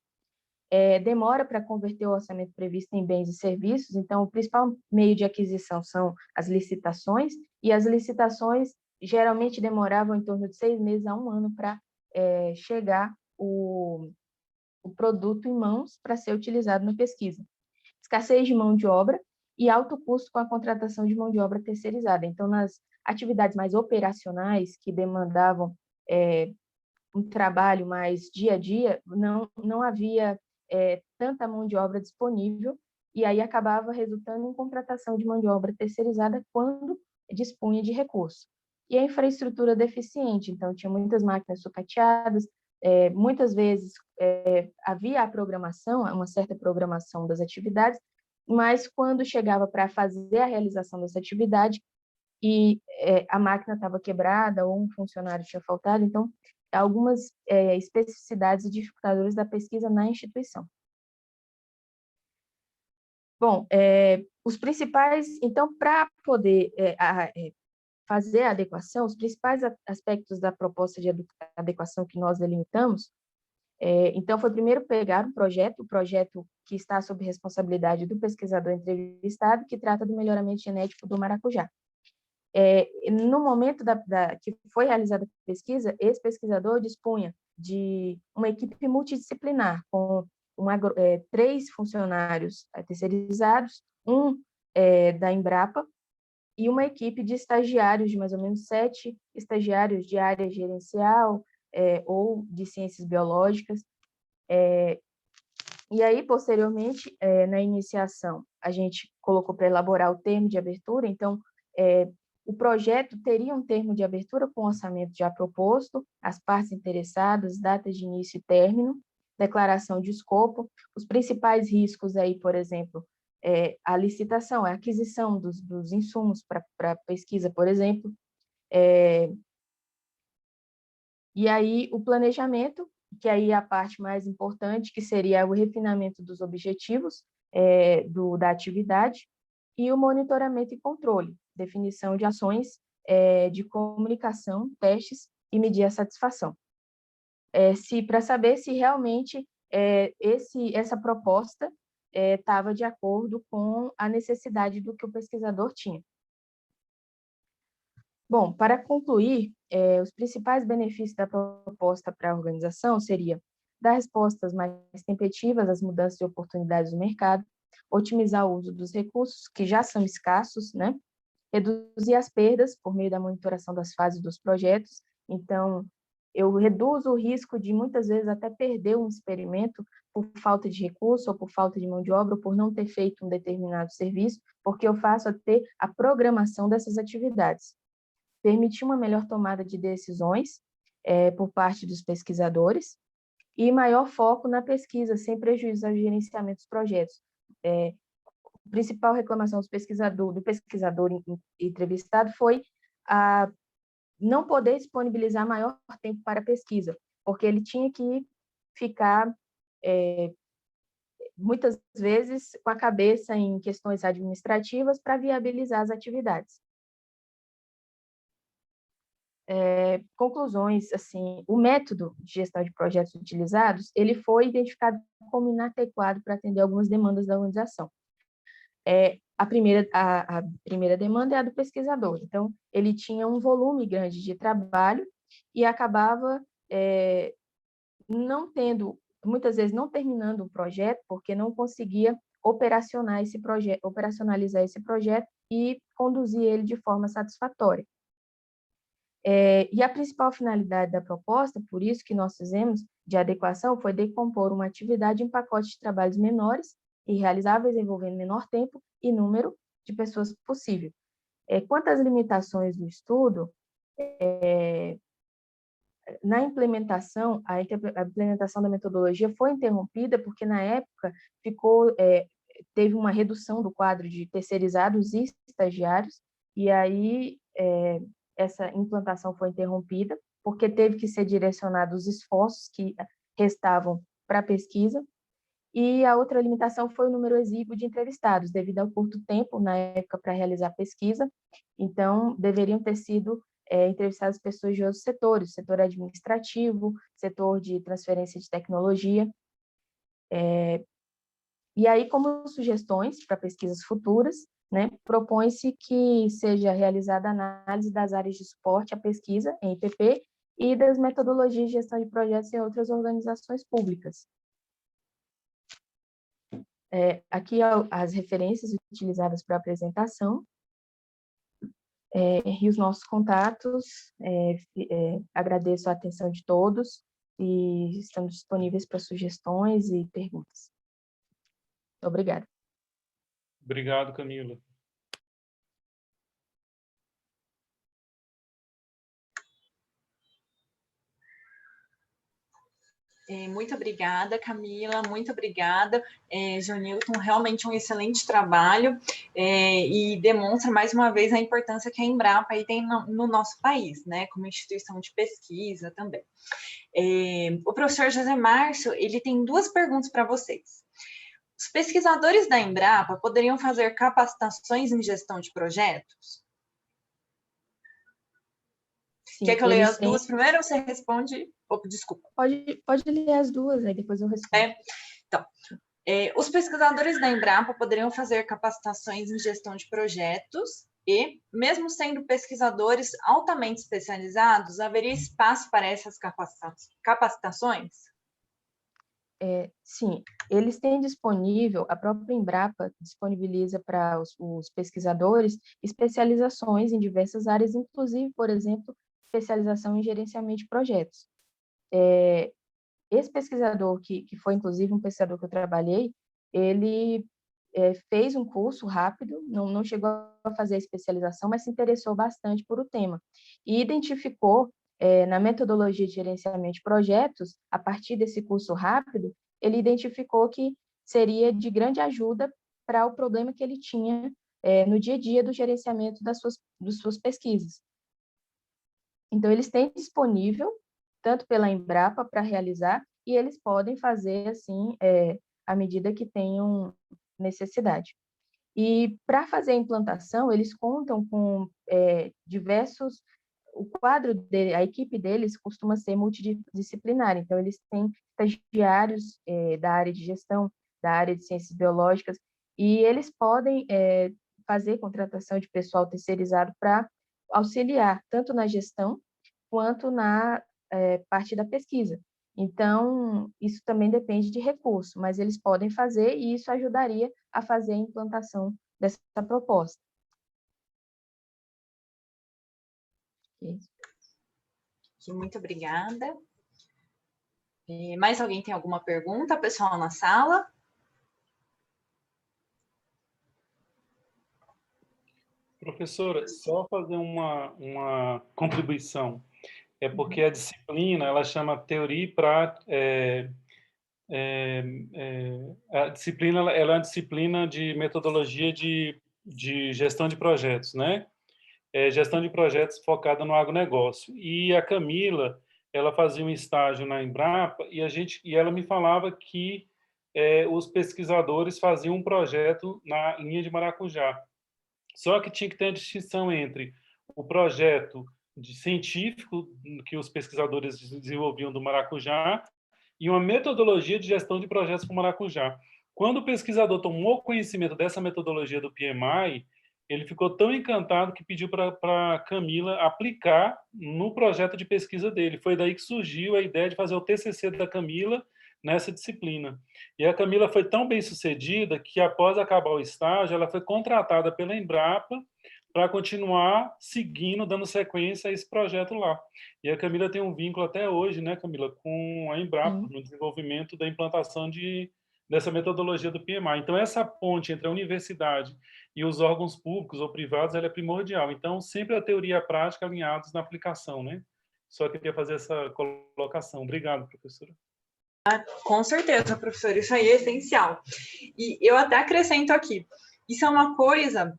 Speaker 6: demora para converter o orçamento previsto em bens e serviços, então o principal meio de aquisição são as licitações, e as licitações geralmente demoravam em torno de 6 meses a 1 ano para chegar o produto em mãos para ser utilizado na pesquisa. Escassez de mão de obra e alto custo com a contratação de mão de obra terceirizada. Então, nas atividades mais operacionais, que demandavam um trabalho mais dia a dia, não havia tanta mão de obra disponível, e aí acabava resultando em contratação de mão de obra terceirizada quando dispunha de recurso. E a infraestrutura deficiente, então tinha muitas máquinas sucateadas, muitas vezes havia a programação, uma certa programação das atividades, mas quando chegava para fazer a realização dessa atividade e a máquina estava quebrada ou um funcionário tinha faltado, então algumas especificidades e dificultadores da pesquisa na instituição. Bom, os principais, então, para poder fazer a adequação, os principais aspectos da proposta de adequação que nós delimitamos, então, foi primeiro pegar o projeto que está sob responsabilidade do pesquisador entrevistado, que trata do melhoramento genético do maracujá. No momento que foi realizada a pesquisa, esse pesquisador dispunha de uma equipe multidisciplinar, com 3 funcionários terceirizados, da Embrapa, e uma equipe de estagiários, de mais ou menos 7 estagiários de área gerencial ou de ciências biológicas. E aí, posteriormente, na iniciação, a gente colocou para elaborar o termo de abertura, então, o projeto teria um termo de abertura com orçamento já proposto, as partes interessadas, datas de início e término, declaração de escopo, os principais riscos aí, por exemplo, a licitação, a aquisição dos insumos para pesquisa, por exemplo, e aí o planejamento, que aí é a parte mais importante, que seria o refinamento dos objetivos da atividade, e o monitoramento e controle, definição de ações de comunicação, testes e medir a satisfação. Para saber se realmente essa proposta estava de acordo com a necessidade do que o pesquisador tinha. Bom, para concluir, os principais benefícios da proposta para a organização seria dar respostas mais tempestivas às mudanças e oportunidades do mercado, otimizar o uso dos recursos, que já são escassos, né? Reduzir as perdas por meio da monitoração das fases dos projetos. Então, eu reduzo o risco de, muitas vezes, até perder um experimento por falta de recurso, ou por falta de mão de obra, ou por não ter feito um determinado serviço, porque eu faço até a programação dessas atividades. Permitir uma melhor tomada de decisões por parte dos pesquisadores e maior foco na pesquisa, sem prejuízo ao gerenciamento dos projetos. A principal reclamação do pesquisador entrevistado foi a não poder disponibilizar maior tempo para a pesquisa, porque ele tinha que ficar, muitas vezes, com a cabeça em questões administrativas para viabilizar as atividades. Conclusões, assim, o método de gestão de projetos utilizados, ele foi identificado como inadequado para atender algumas demandas da organização. A primeira demanda é a do pesquisador, então, ele tinha um volume grande de trabalho e acabava muitas vezes não terminando o projeto, porque não conseguia operacionalizar esse projeto e conduzir ele de forma satisfatória. E a principal finalidade da proposta, por isso que nós fizemos de adequação, foi decompor uma atividade em pacotes de trabalhos menores e realizáveis, envolvendo menor tempo e número de pessoas possível. Quanto às limitações do estudo, na implementação, a implementação da metodologia foi interrompida porque, na época, teve uma redução do quadro de terceirizados e estagiários, e aí essa implantação foi interrompida, porque teve que ser direcionados os esforços que restavam para a pesquisa, e a outra limitação foi o número exíguo de entrevistados, devido ao curto tempo, na época, para realizar a pesquisa, então, deveriam ter sido entrevistadas pessoas de outros setores, setor administrativo, setor de transferência de tecnologia. E aí, como sugestões para pesquisas futuras, né, propõe-se que seja realizada a análise das áreas de suporte à pesquisa, em IPP, e das metodologias de gestão de projetos em outras organizações públicas. Aqui as referências utilizadas para a apresentação, e os nossos contatos. Agradeço a atenção de todos e estamos disponíveis para sugestões e perguntas. Obrigada.
Speaker 7: Obrigado, Camila.
Speaker 4: Muito obrigada, Camila, muito obrigada, Joanilton, realmente um excelente trabalho e demonstra mais uma vez a importância que a Embrapa aí tem no nosso país, né, como instituição de pesquisa também. O professor José Márcio, ele tem duas perguntas para vocês. Os pesquisadores da Embrapa poderiam fazer capacitações em gestão de projetos? Sim, quer que eu leia as duas primeiro ou você responde? Desculpa.
Speaker 6: Pode ler as duas, aí depois eu respondo.
Speaker 4: Então, os pesquisadores da Embrapa poderiam fazer capacitações em gestão de projetos e, mesmo sendo pesquisadores altamente especializados, haveria espaço para essas capacitações?
Speaker 6: Sim, eles têm disponível, a própria Embrapa disponibiliza para os pesquisadores especializações em diversas áreas, inclusive, por exemplo, especialização em gerenciamento de projetos. Esse pesquisador, que foi inclusive um pesquisador que eu trabalhei, ele fez um curso rápido, não chegou a fazer a especialização, mas se interessou bastante por o tema, e identificou, na metodologia de gerenciamento de projetos, a partir desse curso rápido, ele identificou que seria de grande ajuda para o problema que ele tinha no dia a dia do gerenciamento das suas pesquisas. Então, eles têm disponível, tanto pela Embrapa para realizar, e eles podem fazer, assim, à medida que tenham necessidade. E, para fazer a implantação, eles contam com diversos... O quadro, a equipe deles costuma ser multidisciplinar, então, eles têm estagiários da área de gestão, da área de ciências biológicas, e eles podem fazer contratação de pessoal terceirizado para auxiliar tanto na gestão quanto na parte da pesquisa. Então, isso também depende de recurso, mas eles podem fazer e isso ajudaria a fazer a implantação dessa proposta.
Speaker 4: Muito obrigada. Mais alguém tem alguma pergunta, pessoal na sala?
Speaker 7: Professora, só fazer uma contribuição. Porque a disciplina, ela chama teoria e prática. A disciplina, ela é uma disciplina de metodologia de gestão de projetos, né? Gestão de projetos focada no agronegócio. E a Camila, ela fazia um estágio na Embrapa e ela me falava que os pesquisadores faziam um projeto na linha de maracujá. Só que tinha que ter a distinção entre o projeto científico que os pesquisadores desenvolviam do maracujá e uma metodologia de gestão de projetos com maracujá. Quando o pesquisador tomou conhecimento dessa metodologia do PMI, ele ficou tão encantado que pediu para a Camila aplicar no projeto de pesquisa dele. Foi daí que surgiu a ideia de fazer o TCC da Camila nessa disciplina. E a Camila foi tão bem sucedida que, após acabar o estágio, ela foi contratada pela Embrapa para continuar seguindo, dando sequência a esse projeto lá. E a Camila tem um vínculo até hoje, né, Camila, com a Embrapa, no desenvolvimento da implantação dessa metodologia do PMI. Então, essa ponte entre a universidade e os órgãos públicos ou privados, ela é primordial. Então, sempre a teoria e a prática alinhados na aplicação, né? Só queria fazer essa colocação. Obrigado, professora.
Speaker 4: Com certeza, professor, isso aí é essencial. E eu até acrescento aqui, isso é uma coisa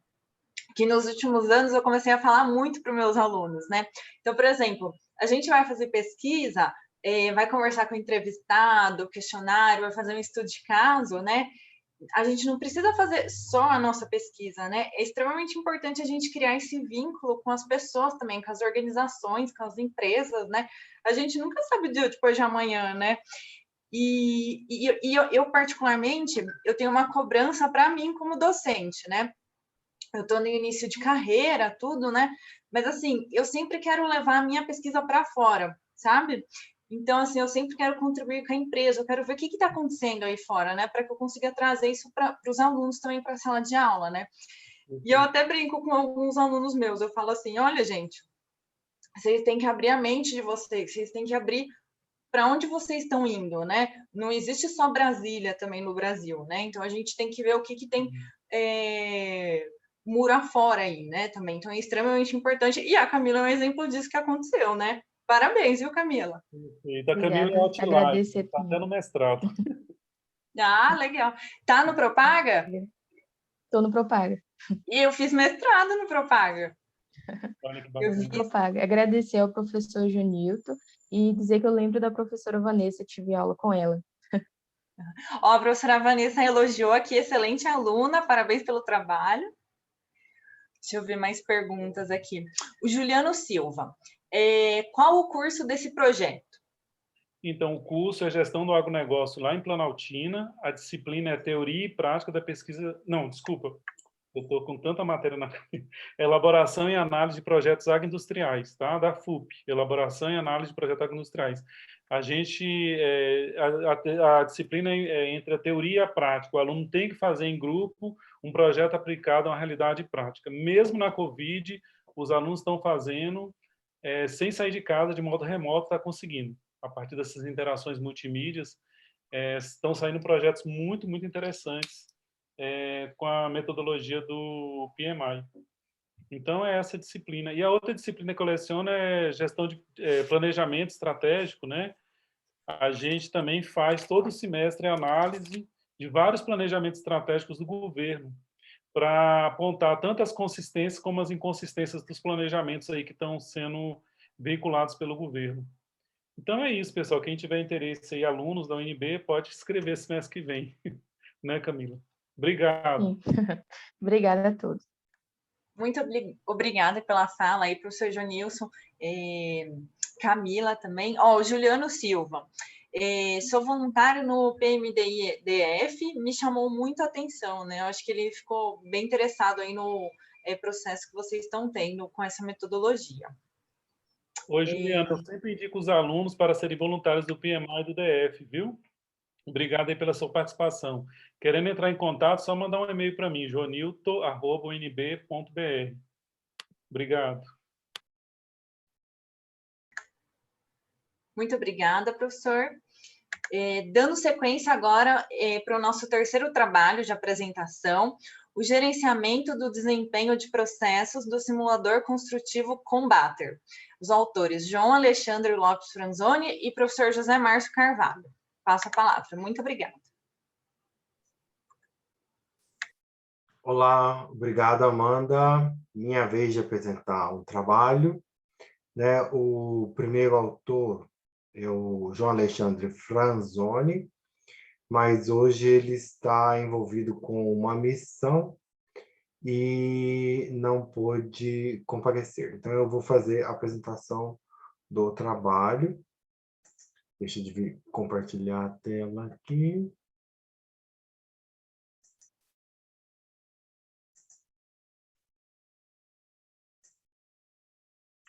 Speaker 4: que nos últimos anos eu comecei a falar muito para os meus alunos, né? Então, por exemplo, a gente vai fazer pesquisa, vai conversar com o entrevistado, questionário, vai fazer um estudo de caso, né? A gente não precisa fazer só a nossa pesquisa, né? É extremamente importante a gente criar esse vínculo com as pessoas também, com as organizações, com as empresas, né? A gente nunca sabe o dia depois de amanhã, né? E eu, particularmente, eu tenho uma cobrança para mim como docente, né? Eu estou no início de carreira, tudo, né? Mas, assim, eu sempre quero levar a minha pesquisa para fora, sabe? Então, assim, eu sempre quero contribuir com a empresa, eu quero ver o que está acontecendo aí fora, né? Para que eu consiga trazer isso para os alunos também para a sala de aula, né? E eu até brinco com alguns alunos meus, eu falo assim, olha, gente, vocês têm que abrir a mente de vocês têm que abrir para onde vocês estão indo, né? Não existe só Brasília também no Brasil, né? Então, a gente tem que ver o que tem muro afora aí, né? Também, então é extremamente importante. E a Camila é um exemplo disso que aconteceu, né? Parabéns, viu, Camila?
Speaker 7: E da Camila é Outlier,
Speaker 6: agradecer
Speaker 7: está até no mestrado.
Speaker 4: Ah, legal. Tá no Propaga?
Speaker 6: Estou no Propaga.
Speaker 4: E eu fiz mestrado no Propaga.
Speaker 7: Olha que
Speaker 6: Eu
Speaker 7: bacana.
Speaker 6: no Propaga. Agradecer ao professor Junilton e dizer que eu lembro da professora Vanessa, tive aula com ela.
Speaker 4: Ó, a professora Vanessa elogiou aqui, excelente aluna, parabéns pelo trabalho. Deixa eu ver mais perguntas aqui. O Juliano Silva, qual o curso desse projeto?
Speaker 7: Então, o curso é Gestão do Agronegócio lá em Planaltina. A disciplina é Teoria e Prática da Pesquisa... Não, desculpa, eu estou com tanta matéria na... Elaboração e Análise de Projetos Agroindustriais, tá? Da FUP, Elaboração e Análise de Projetos Agroindustriais. A gente... a disciplina é entre a teoria e a prática. O aluno tem que fazer em grupo um projeto aplicado a uma realidade prática. Mesmo na Covid, os alunos estão fazendo sem sair de casa, de modo remoto, está conseguindo. A partir dessas interações multimídias, estão saindo projetos muito, muito interessantes com a metodologia do PMI. Então, é essa disciplina. E a outra disciplina que eu leciono é gestão de planejamento estratégico, né? A gente também faz todo semestre análise de vários planejamentos estratégicos do governo, para apontar tanto as consistências como as inconsistências dos planejamentos aí que estão sendo veiculados pelo governo. Então é isso, pessoal. Quem tiver interesse aí, alunos da UNB, pode escrever semestre que vem. Né, Camila? Obrigado.
Speaker 6: Obrigada a todos.
Speaker 4: Muito obrigada pela fala aí, professor Jonilson, Camila também. Ó, o Juliano Silva. Sou voluntário no PMDF, me chamou muito a atenção, né? Eu acho que ele ficou bem interessado aí no processo que vocês estão tendo com essa metodologia.
Speaker 7: Oi, Juliana, eu sempre indico os alunos para serem voluntários do PMI e do DF, viu? Obrigado aí pela sua participação. Querendo entrar em contato, só mandar um e-mail para mim, jonilton@unb.br. Obrigado.
Speaker 4: Muito obrigada, professor. Dando sequência agora para o nosso terceiro trabalho de apresentação, o gerenciamento do desempenho de processos do simulador construtivo Combater. Os autores João Alexandre Lopes Franzoni e professor José Márcio Carvalho. Passo a palavra. Muito obrigada.
Speaker 2: Olá, obrigado, Amanda. Minha vez de apresentar um trabalho, né? O primeiro autor é o João Alexandre Franzoni, mas hoje ele está envolvido com uma missão e não pôde comparecer. Então, eu vou fazer a apresentação do trabalho. Deixa eu compartilhar a tela aqui.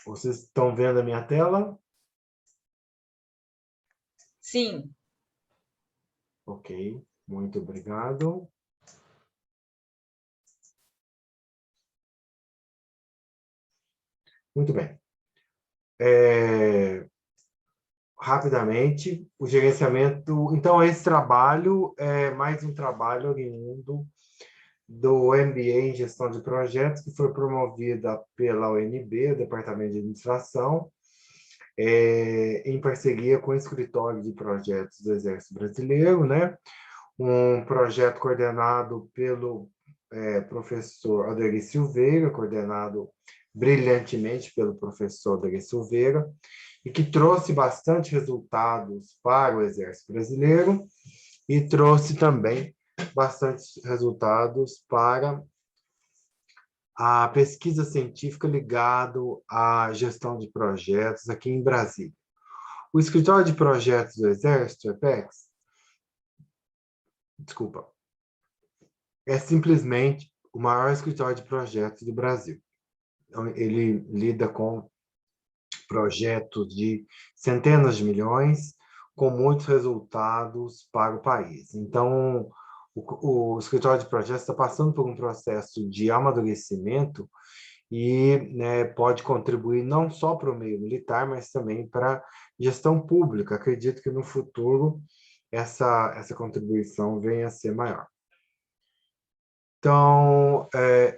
Speaker 2: Vocês estão vendo a minha tela?
Speaker 4: Sim.
Speaker 2: Ok, muito obrigado. Muito bem. Rapidamente, o gerenciamento... Então, esse trabalho é mais um trabalho oriundo do MBA em Gestão de Projetos, que foi promovida pela UNB, o Departamento de Administração, em parceria com o Escritório de Projetos do Exército Brasileiro, né? Um projeto coordenado pelo professor Aldair Silveira, coordenado brilhantemente pelo professor Aldair Silveira, e que trouxe bastante resultados para o Exército Brasileiro e trouxe também bastante resultados para a pesquisa científica ligado à gestão de projetos aqui em Brasília. O Escritório de Projetos do Exército, EPEX, é simplesmente o maior escritório de projetos do Brasil. Então, ele lida com projetos de centenas de milhões, com muitos resultados para o país. Então, o escritório de projetos está passando por um processo de amadurecimento e, né, pode contribuir não só para o meio militar, mas também para a gestão pública. Acredito que no futuro essa contribuição venha a ser maior. Então,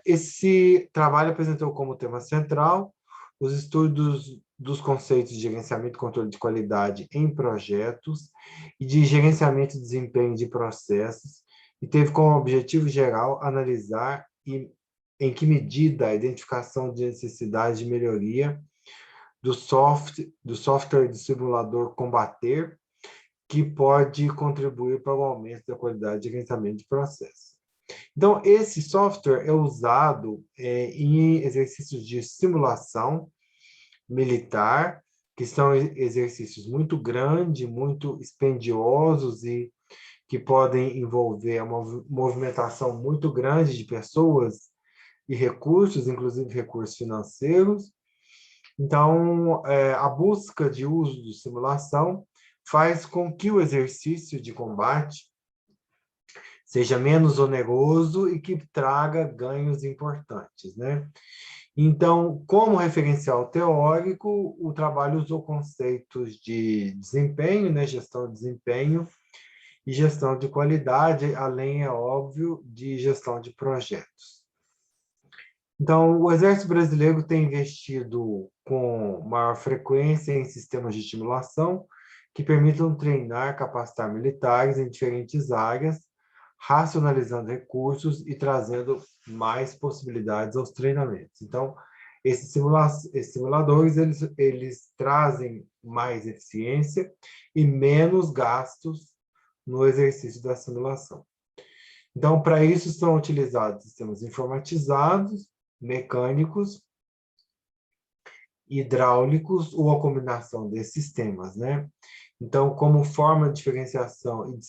Speaker 2: esse trabalho apresentou como tema central os estudos dos conceitos de gerenciamento e controle de qualidade em projetos e de gerenciamento e desempenho de processos, e teve como objetivo geral analisar em que medida a identificação de necessidade de melhoria do software de simulador Combater, que pode contribuir para o aumento da qualidade de gerenciamento de processos. Então, esse software é usado em exercícios de simulação militar, que são exercícios muito grandes, muito dispendiosos e que podem envolver uma movimentação muito grande de pessoas e recursos, inclusive recursos financeiros. Então, a busca de uso de simulação faz com que o exercício de combate seja menos oneroso e que traga ganhos importantes, né? Então, como referencial teórico, o trabalho usou conceitos de desempenho, né, gestão de desempenho e gestão de qualidade, além, é óbvio, de gestão de projetos. Então, o Exército Brasileiro tem investido com maior frequência em sistemas de estimulação que permitam treinar, capacitar militares em diferentes áreas, racionalizando recursos e trazendo mais possibilidades aos treinamentos. Então, esses simuladores, eles trazem mais eficiência e menos gastos no exercício da simulação. Então, para isso, são utilizados sistemas informatizados, mecânicos, hidráulicos ou a combinação desses sistemas, né? Então, como forma de diferenciação e de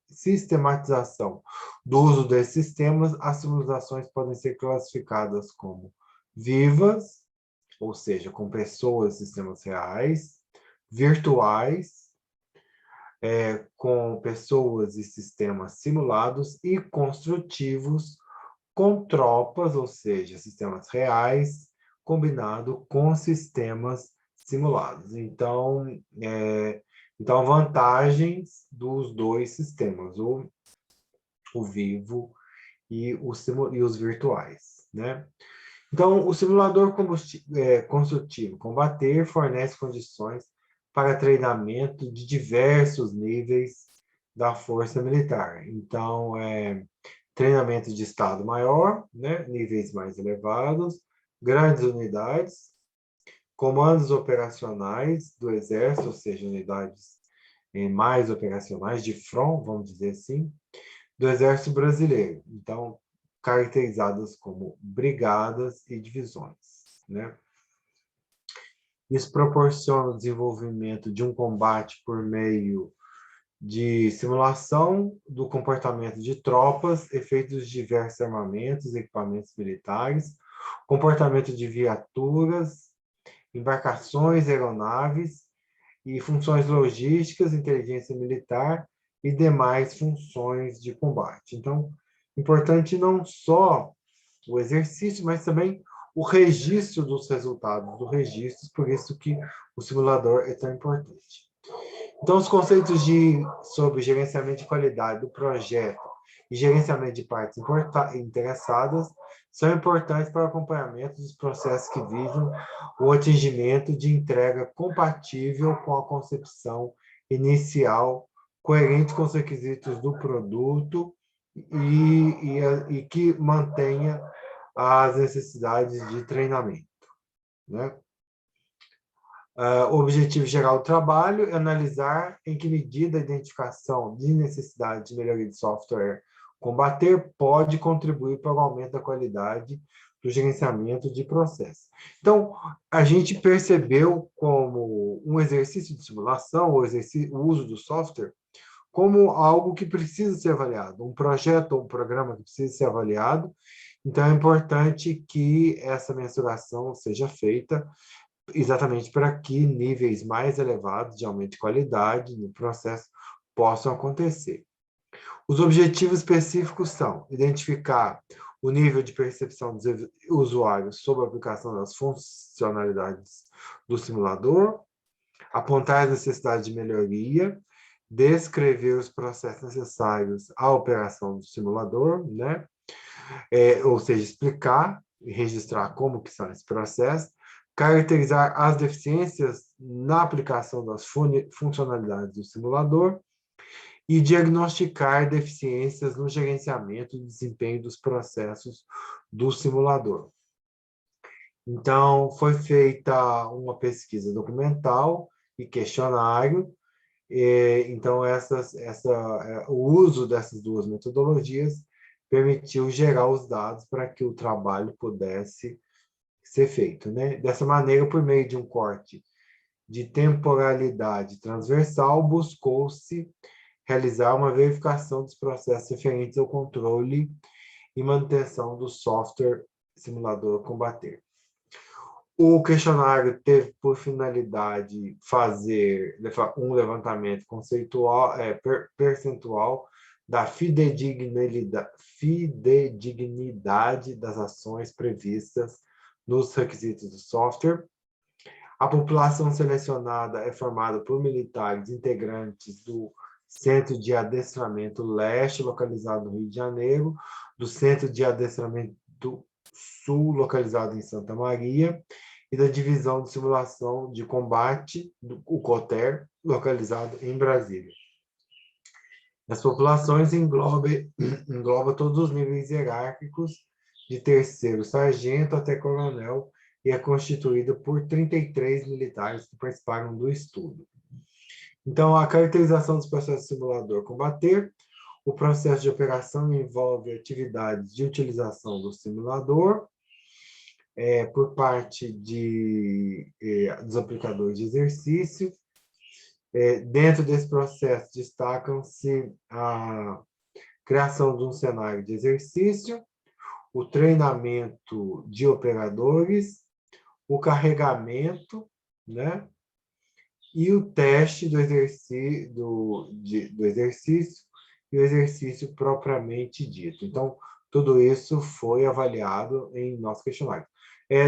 Speaker 2: sistematização do uso desses sistemas, as simulações podem ser classificadas como vivas, ou seja, com pessoas, sistemas reais, virtuais, com pessoas e sistemas simulados, e construtivos, com tropas, ou seja, sistemas reais, combinado com sistemas simulados. Então, vantagens dos dois sistemas, o vivo e os virtuais, né? Então, o simulador construtivo Combater fornece condições para treinamento de diversos níveis da força militar. Então, treinamento de estado maior, né, níveis mais elevados, grandes unidades, comandos operacionais do Exército, ou seja, unidades mais operacionais de front, vamos dizer assim, do Exército Brasileiro. Então, caracterizadas como brigadas e divisões, né? Isso proporciona o desenvolvimento de um combate por meio de simulação do comportamento de tropas, efeitos de diversos armamentos, equipamentos militares, comportamento de viaturas, embarcações, aeronaves e funções logísticas, inteligência militar e demais funções de combate. Então, importante não só o exercício, mas também o registro dos resultados do registro, por isso que o simulador é tão importante. Então, os conceitos sobre gerenciamento de qualidade do projeto e gerenciamento de partes interessadas são importantes para o acompanhamento dos processos que visam o atingimento de entrega compatível com a concepção inicial, coerente com os requisitos do produto e que mantenha as necessidades de treinamento, né? O objetivo geral do trabalho é analisar em que medida a identificação de necessidade de melhoria de software combater pode contribuir para o aumento da qualidade do gerenciamento de processos. Então, a gente percebeu como um exercício de simulação, o uso do software, como algo que precisa ser avaliado, um projeto ou um programa que precisa ser avaliado. Então, é importante que essa mensuração seja feita exatamente para que níveis mais elevados de aumento de qualidade no processo possam acontecer. Os objetivos específicos são identificar o nível de percepção dos usuários sobre a aplicação das funcionalidades do simulador, apontar as necessidades de melhoria, descrever os processos necessários à operação do simulador, né? Ou seja, explicar e registrar como que são esses processos, caracterizar as deficiências na aplicação das funcionalidades do simulador e diagnosticar deficiências no gerenciamento e desempenho dos processos do simulador. Então, foi feita uma pesquisa documental e questionário. Então, o uso dessas duas metodologias permitiu gerar os dados para que o trabalho pudesse ser feito, né? Dessa maneira, por meio de um corte de temporalidade transversal, buscou-se realizar uma verificação dos processos referentes ao controle e manutenção do software simulador combater. O questionário teve por finalidade fazer um levantamento conceitual, percentual da fidedignidade das ações previstas nos requisitos do software. A população selecionada é formada por militares integrantes do Centro de Adestramento Leste, localizado no Rio de Janeiro, do Centro de Adestramento Sul, localizado em Santa Maria, e da Divisão de Simulação de Combate, o COTER, localizado em Brasília. As populações engloba todos os níveis hierárquicos, de terceiro sargento até coronel, e é constituída por 33 militares que participaram do estudo. Então, a caracterização dos processos de simulador combater. O processo de operação envolve atividades de utilização do simulador por parte dos aplicadores de exercício. Dentro desse processo, destacam-se a criação de um cenário de exercício, o treinamento de operadores, o carregamento, né? E o teste do exercício e o exercício propriamente dito. Então, tudo isso foi avaliado em nosso questionário.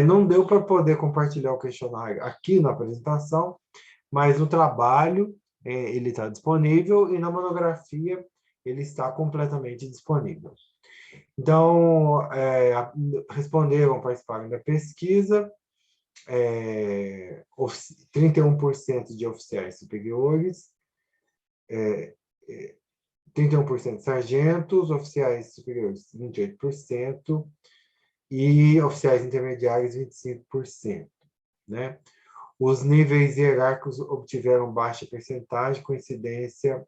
Speaker 2: Não deu para poder compartilhar o questionário aqui na apresentação, mas no trabalho ele está disponível e na monografia ele está completamente disponível. Então, responderam, participaram da pesquisa, 31% de oficiais superiores, 31% sargentos, oficiais superiores 28% e oficiais intermediários 25%, né? Os níveis hierárquicos obtiveram baixa percentagem, com incidência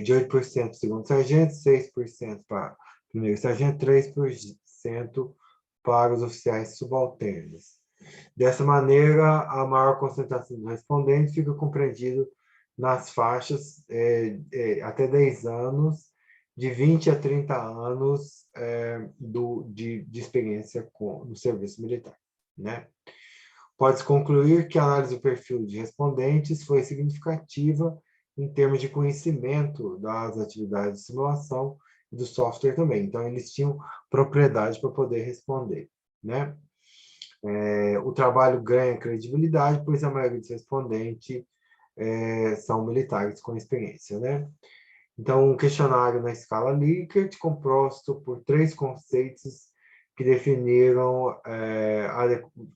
Speaker 2: de 8% segundo sargento, 6% para primeiro sargento, 3% para os oficiais subalternos. Dessa maneira, a maior concentração dos respondentes fica compreendido nas faixas até 10 anos, de 20 a 30 anos de experiência no serviço militar, né? Pode-se concluir que a análise do perfil de respondentes foi significativa em termos de conhecimento das atividades de simulação e do software também. Então, eles tinham propriedade para poder responder, né? O trabalho ganha credibilidade, pois a maioria dos respondentes são militares com experiência, né? Então, um questionário na escala Likert, composto por 3 conceitos que definiram a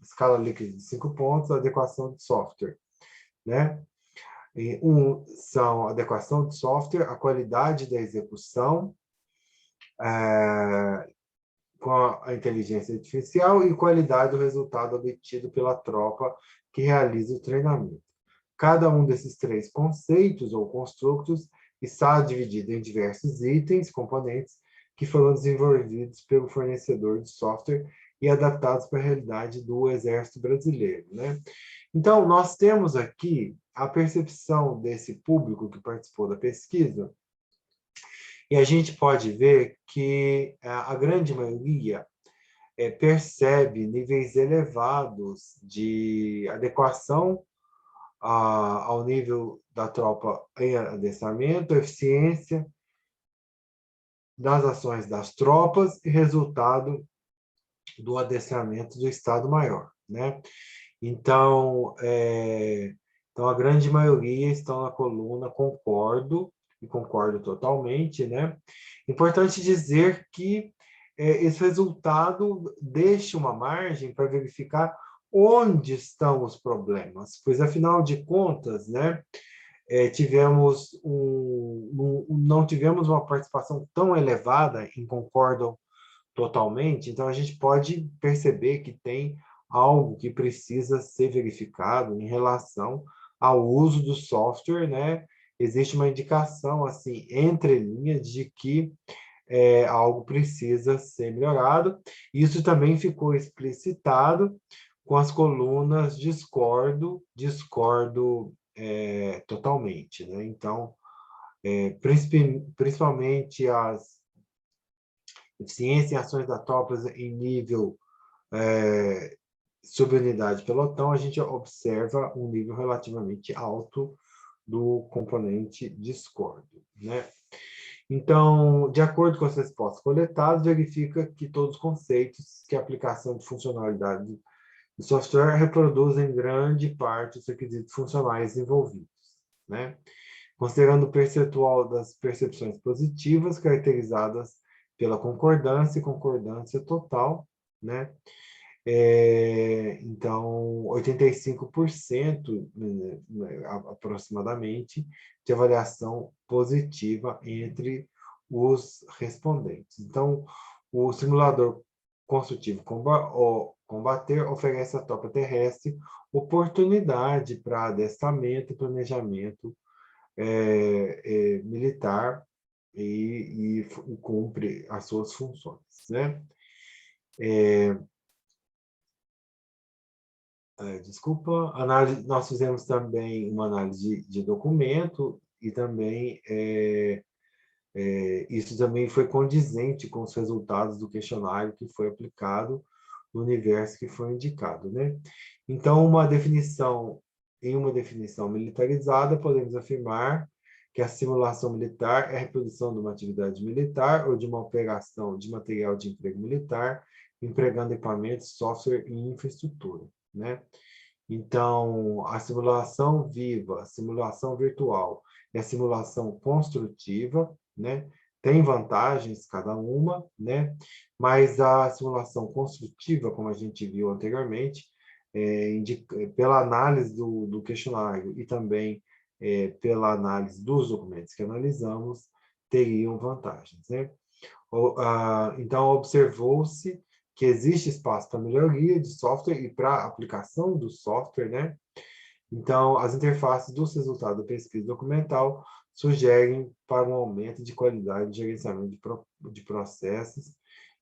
Speaker 2: escala Likert de 5 pontos, a adequação de software, né? São a adequação de software, a qualidade da execução, com a inteligência artificial e qualidade do resultado obtido pela tropa que realiza o treinamento. Cada um desses 3 conceitos ou construtos está dividido em diversos itens, componentes, que foram desenvolvidos pelo fornecedor de software e adaptados para a realidade do Exército Brasileiro, né? Então, nós temos aqui a percepção desse público que participou da pesquisa, e a gente pode ver que a grande maioria percebe níveis elevados de adequação ao nível da tropa em adestramento, eficiência das ações das tropas e resultado do adestramento do Estado-Maior, né? Então, a grande maioria estão na coluna concordo, e concordo totalmente, né? Importante dizer que esse resultado deixa uma margem para verificar onde estão os problemas, pois, afinal de contas, né, não tivemos uma participação tão elevada em concordam totalmente, então a gente pode perceber que tem algo que precisa ser verificado em relação ao uso do software, né? Existe uma indicação, assim, entre linhas, de que algo precisa ser melhorado. Isso também ficou explicitado com as colunas discordo totalmente, né? Então, principalmente as eficiência e ações das tropas em nível subunidade pelotão, a gente observa um nível relativamente alto do componente discordo, né? Então, de acordo com as respostas coletadas, verifica que todos os conceitos que a aplicação de funcionalidade do software reproduzem grande parte dos requisitos funcionais envolvidos, né? Considerando o percentual das percepções positivas, caracterizadas pela concordância e concordância total, né? Então, 85%, aproximadamente, de avaliação positiva entre os respondentes. Então, o simulador construtivo Combater oferece à tropa terrestre oportunidade para adestramento e planejamento militar e cumpre as suas funções, né? Desculpa, nós fizemos também uma análise de documento e também isso também foi condizente com os resultados do questionário que foi aplicado no universo que foi indicado, né? Então, em uma definição militarizada, podemos afirmar que a simulação militar é a reprodução de uma atividade militar ou de uma operação de material de emprego militar, empregando equipamentos, software e infraestrutura, né? Então, a simulação viva, a simulação virtual e a simulação construtiva, né? Tem vantagens cada uma, né? Mas a simulação construtiva, como a gente viu anteriormente, pela análise do questionário e também pela análise dos documentos que analisamos, teriam vantagens, né? Então, observou-se que existe espaço para melhoria de software e para aplicação do software, né? Então, as interfaces dos resultados da pesquisa documental sugerem para um aumento de qualidade de gerenciamento de processos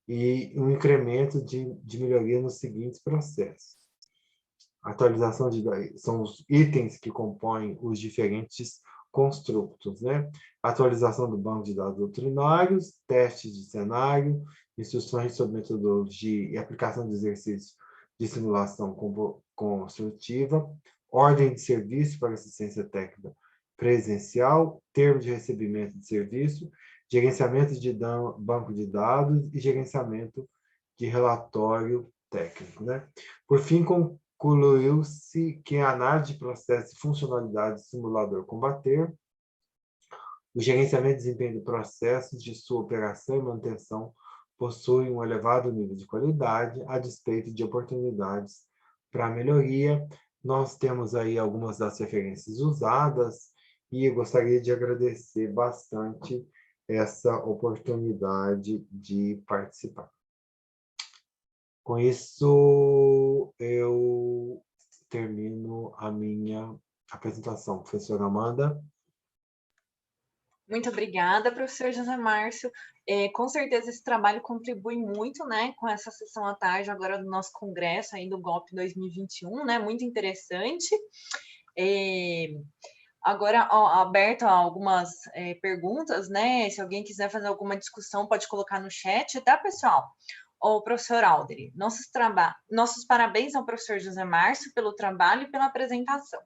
Speaker 2: e um incremento de melhoria nos seguintes processos. Atualização são os itens que compõem os diferentes construtos, né? Atualização do banco de dados doutrinários, testes de cenário, instruções sobre metodologia e aplicação de exercícios de simulação construtiva, ordem de serviço para assistência técnica presencial, termo de recebimento de serviço, gerenciamento de banco de dados e gerenciamento de relatório técnico, né? Por fim, concluiu-se que a análise de processo e funcionalidade do simulador Combater, o gerenciamento e desempenho de processos de sua operação e manutenção possui um elevado nível de qualidade, a despeito de oportunidades para melhoria. Nós temos aí algumas das referências usadas e eu gostaria de agradecer bastante essa oportunidade de participar. Com isso, eu termino a minha apresentação. Professora Amanda.
Speaker 4: Muito obrigada, professor José Márcio. Com certeza esse trabalho contribui muito, né, com essa sessão à tarde agora do nosso congresso aí do GOP 2021, né, muito interessante. Agora, aberto a algumas perguntas, né, se alguém quiser fazer alguma discussão, pode colocar no chat, tá, pessoal? O professor Alderi, nossos parabéns ao professor José Márcio pelo trabalho e pela apresentação.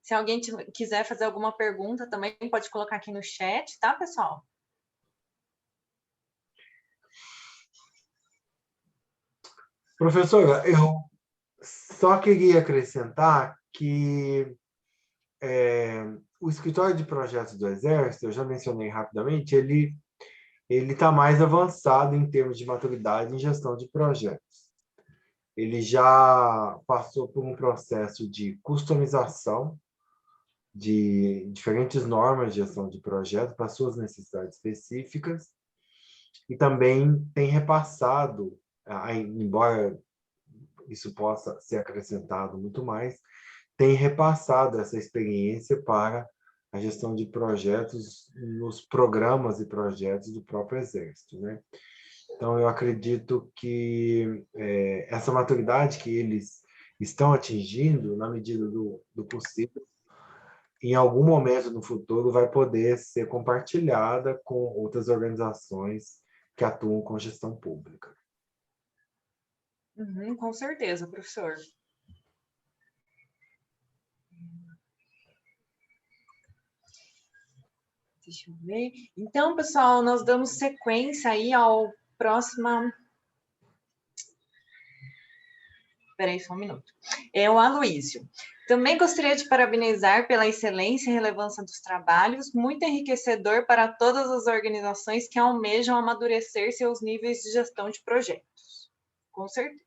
Speaker 4: Se alguém quiser fazer alguma pergunta, também pode colocar aqui no chat, tá, pessoal?
Speaker 2: Professora, eu só queria acrescentar que o escritório de projetos do Exército, eu já mencionei rapidamente, ele está mais avançado em termos de maturidade em gestão de projetos. Ele já passou por um processo de customização de diferentes normas de gestão de projeto para suas necessidades específicas e também tem repassado, embora isso possa ser acrescentado muito mais, tem repassado essa experiência para a gestão de projetos nos programas e projetos do próprio Exército, né? Então, eu acredito que essa maturidade que eles estão atingindo, na medida do possível, em algum momento no futuro vai poder ser compartilhada com outras organizações que atuam com gestão pública.
Speaker 4: Com certeza, professor. Deixa eu ver. Então, pessoal, nós damos sequência aí ao próximo... Espera aí só um minuto. O Aloísio. Também gostaria de parabenizar pela excelência e relevância dos trabalhos, muito enriquecedor para todas as organizações que almejam amadurecer seus níveis de gestão de projetos. Com certeza.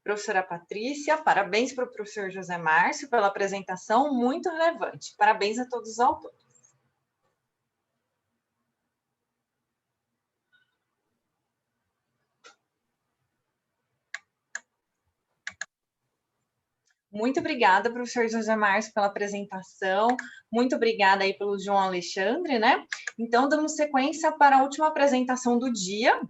Speaker 4: Professora Patrícia, parabéns para o professor José Márcio pela apresentação, muito relevante. Parabéns a todos os autores. Muito obrigada, professor José Márcio, pela apresentação. Muito obrigada aí pelo João Alexandre, né? Então, damos sequência para a última apresentação do dia,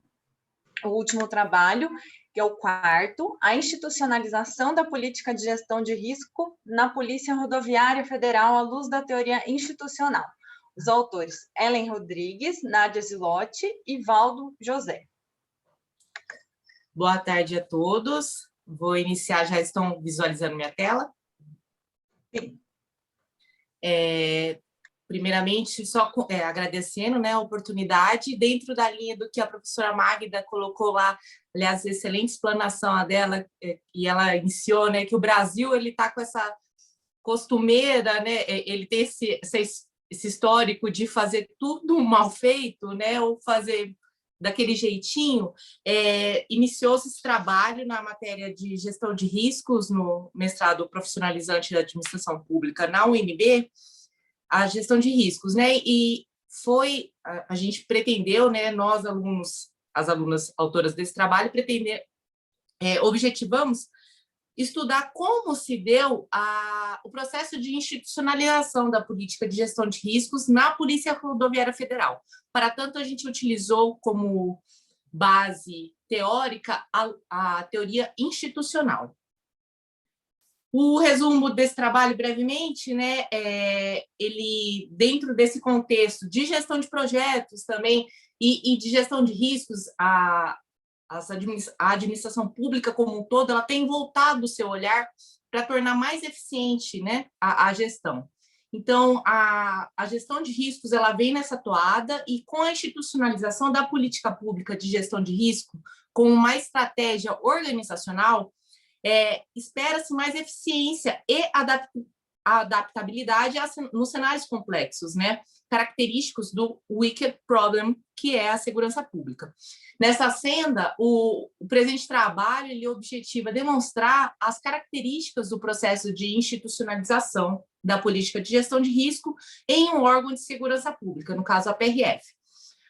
Speaker 4: o último trabalho, que é o quarto, a institucionalização da política de gestão de risco na Polícia Rodoviária Federal à luz da teoria institucional. Os autores, Ellen Rodrigues, Nádia Zilotti e Valdo José.
Speaker 8: Boa tarde a todos. Vou iniciar, já estão visualizando minha tela?
Speaker 4: Sim.
Speaker 8: Primeiramente, só agradecendo, né, a oportunidade, dentro da linha do que a professora Magda colocou lá, aliás, excelente explanação dela, e ela iniciou, né, que o Brasil está com essa costumeira, né, ele tem esse histórico de fazer tudo mal feito, né, ou fazer daquele jeitinho. Iniciou-se esse trabalho na matéria de gestão de riscos no mestrado profissionalizante da administração pública na UNB, a gestão de riscos, né? E a gente pretendeu, né? Nós alunos, as alunas autoras desse trabalho, objetivamos estudar como se deu o processo de institucionalização da política de gestão de riscos na Polícia Rodoviária Federal. Para tanto, a gente utilizou como base teórica a teoria institucional. O resumo desse trabalho, brevemente, né, ele, dentro desse contexto de gestão de projetos também e de gestão de riscos, a administração pública como um todo, ela tem voltado o seu olhar para tornar mais eficiente, né, a gestão. Então, a gestão de riscos ela vem nessa toada, e com a institucionalização da política pública de gestão de risco, com uma estratégia organizacional, espera-se mais eficiência e adaptabilidade nos cenários complexos, né, característicos do wicked problem, que é a segurança pública. Nessa senda, o presente trabalho ele objetiva demonstrar as características do processo de institucionalização da política de gestão de risco em um órgão de segurança pública, no caso a PRF.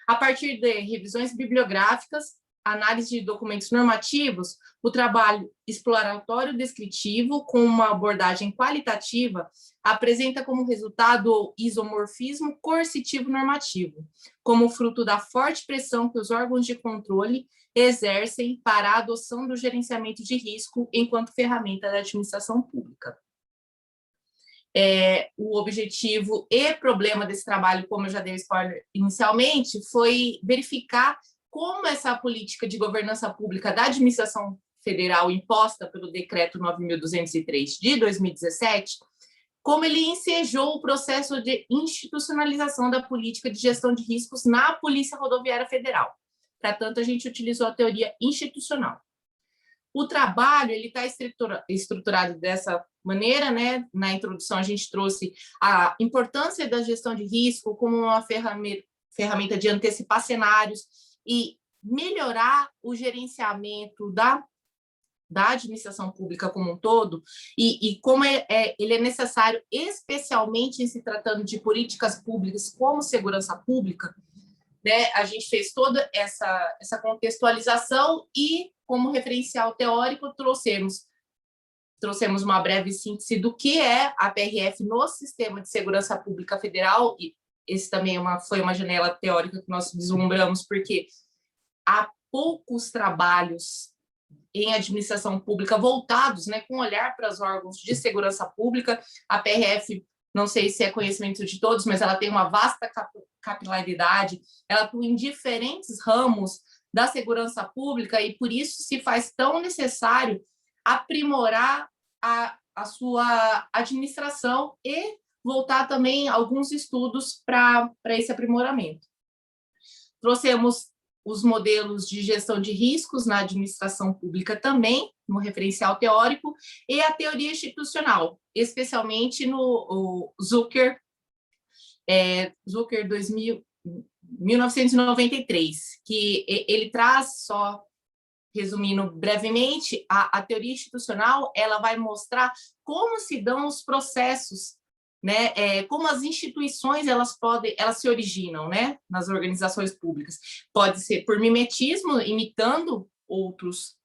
Speaker 8: A partir de revisões bibliográficas, análise de documentos normativos, o trabalho exploratório descritivo, com uma abordagem qualitativa, apresenta como resultado o isomorfismo coercitivo normativo, como fruto da forte pressão que os órgãos de controle exercem para a adoção do gerenciamento de risco enquanto ferramenta da administração pública. O objetivo e problema desse trabalho, como eu já dei spoiler inicialmente, foi verificar como essa política de governança pública da administração federal imposta pelo Decreto 9.203 de 2017, como ele ensejou o processo de institucionalização da política de gestão de riscos na Polícia Rodoviária Federal. Para tanto, a gente utilizou a teoria institucional. O trabalho está estruturado dessa maneira, né? Na introdução, a gente trouxe a importância da gestão de risco como uma ferramenta de antecipar cenários e melhorar o gerenciamento da administração pública como um todo, e como ele é necessário, especialmente em se tratando de políticas públicas como segurança pública, né? A gente fez toda essa contextualização e, como referencial teórico, trouxemos uma breve síntese do que é a PRF no Sistema de Segurança Pública Federal, e esse também foi uma janela teórica que nós vislumbramos, porque há poucos trabalhos em administração pública voltados, né, com olhar para os órgãos de segurança pública. A PRF, não sei se é conhecimento de todos, mas ela tem uma vasta capilaridade, ela atua em diferentes ramos da segurança pública, e por isso se faz tão necessário aprimorar a sua administração e voltar também alguns estudos para esse aprimoramento. Trouxemos os modelos de gestão de riscos na administração pública também, no referencial teórico, e a teoria institucional, especialmente no Zucker 1993, que ele traz, só resumindo brevemente, a teoria institucional ela vai mostrar como se dão os processos, né, como as instituições elas se originam, né, nas organizações públicas. Pode ser por mimetismo, imitando outros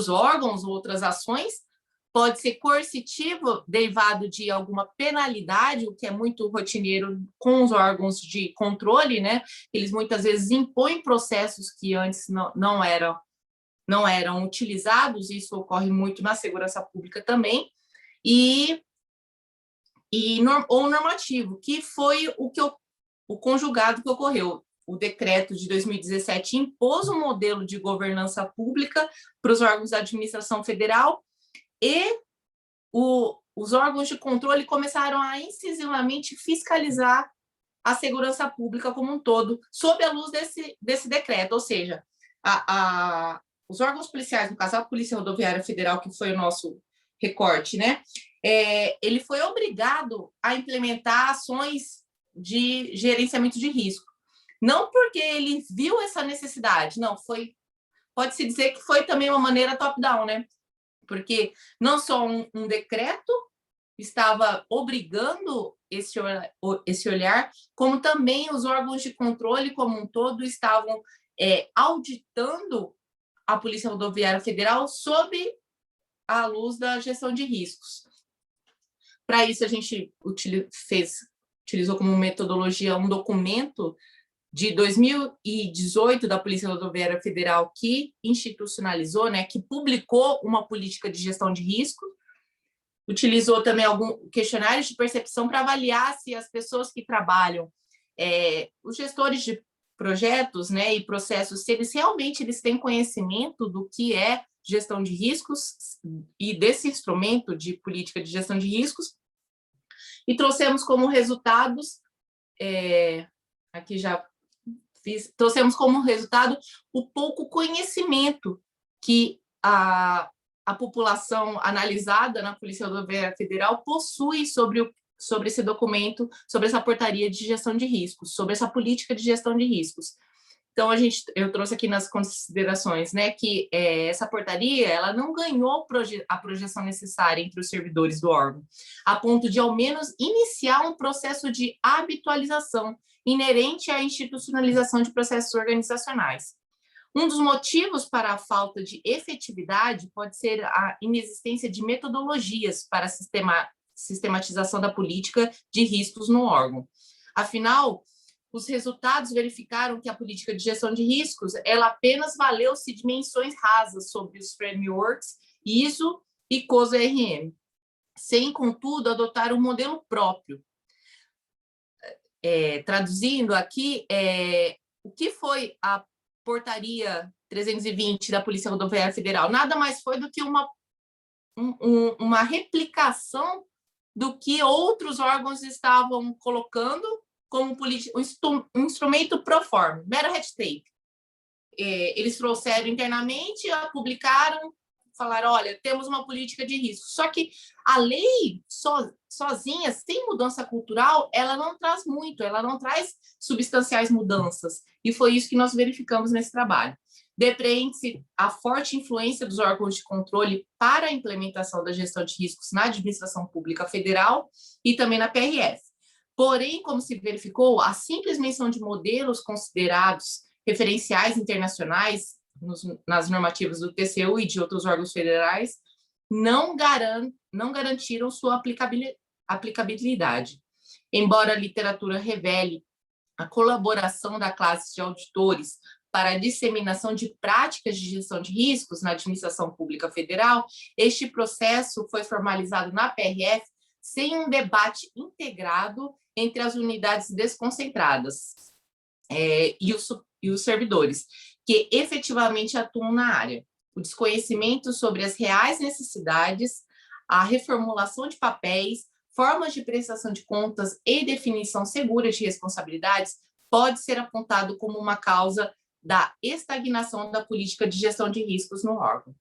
Speaker 8: órgãos, outras ações, pode ser coercitivo, derivado de alguma penalidade, o que é muito rotineiro com os órgãos de controle, né, eles muitas vezes impõem processos que antes não eram utilizados, isso ocorre muito na segurança pública também, ou normativo, que foi o conjugado que ocorreu. O decreto de 2017 impôs um modelo de governança pública para os órgãos da administração federal, e os órgãos de controle começaram a incisivamente fiscalizar a segurança pública como um todo, sob a luz desse decreto, ou seja, os órgãos policiais, no caso a Polícia Rodoviária Federal, que foi o nosso recorte, né? Ele foi obrigado a implementar ações de gerenciamento de risco. Não porque ele viu essa necessidade, não, pode-se dizer que foi também uma maneira top-down, né? Porque não só um decreto estava obrigando esse olhar, como também os órgãos de controle como um todo estavam auditando a Polícia Rodoviária Federal sob a luz da gestão de riscos. Para isso, a gente utilizou como metodologia um documento de 2018 da Polícia Rodoviária Federal que institucionalizou, né, que publicou uma política de gestão de risco. Utilizou também alguns questionários de percepção para avaliar se as pessoas que trabalham, os gestores projetos, né, e processos, se eles realmente têm conhecimento do que é gestão de riscos e desse instrumento de política de gestão de riscos, e trouxemos como resultados, aqui já fiz, trouxemos como resultado o pouco conhecimento que a população analisada na Polícia Rodoviária Federal possui sobre esse documento, sobre essa portaria de gestão de riscos, sobre essa política de gestão de riscos. Então, eu trouxe aqui nas considerações, né, que essa portaria ela não ganhou a projeção necessária entre os servidores do órgão, a ponto de, ao menos, iniciar um processo de habitualização inerente à institucionalização de processos organizacionais. Um dos motivos para a falta de efetividade pode ser a inexistência de metodologias para a sistematização da política de riscos no órgão. Afinal, os resultados verificaram que a política de gestão de riscos ela apenas valeu-se de menções rasas sobre os frameworks ISO e COSO-RM, sem, contudo, adotar um modelo próprio. Traduzindo aqui, o que foi a portaria 320 da Polícia Rodoviária Federal? Nada mais foi do que uma replicação do que outros órgãos estavam colocando como um instrumento pro forma, mero red tape. Eles trouxeram internamente, publicaram, falaram, olha, temos uma política de risco. Só que a lei sozinha, sem mudança cultural, ela não traz muito, ela não traz substanciais mudanças. E foi isso que nós verificamos nesse trabalho. Depreende-se a forte influência dos órgãos de controle para a implementação da gestão de riscos na administração pública federal e também na PRF. Porém, como se verificou, a simples menção de modelos considerados referenciais internacionais nas normativas do TCU e de outros órgãos federais não garantiram sua aplicabilidade. Embora a literatura revele a colaboração da classe de auditores para a disseminação de práticas de gestão de riscos na administração pública federal, este processo foi formalizado na PRF sem um debate integrado entre as unidades desconcentradas e os servidores, que efetivamente atuam na área. O desconhecimento sobre as reais necessidades, a reformulação de papéis, formas de prestação de contas e definição segura de responsabilidades pode ser apontado como uma causa da estagnação da política de gestão de riscos no órgão.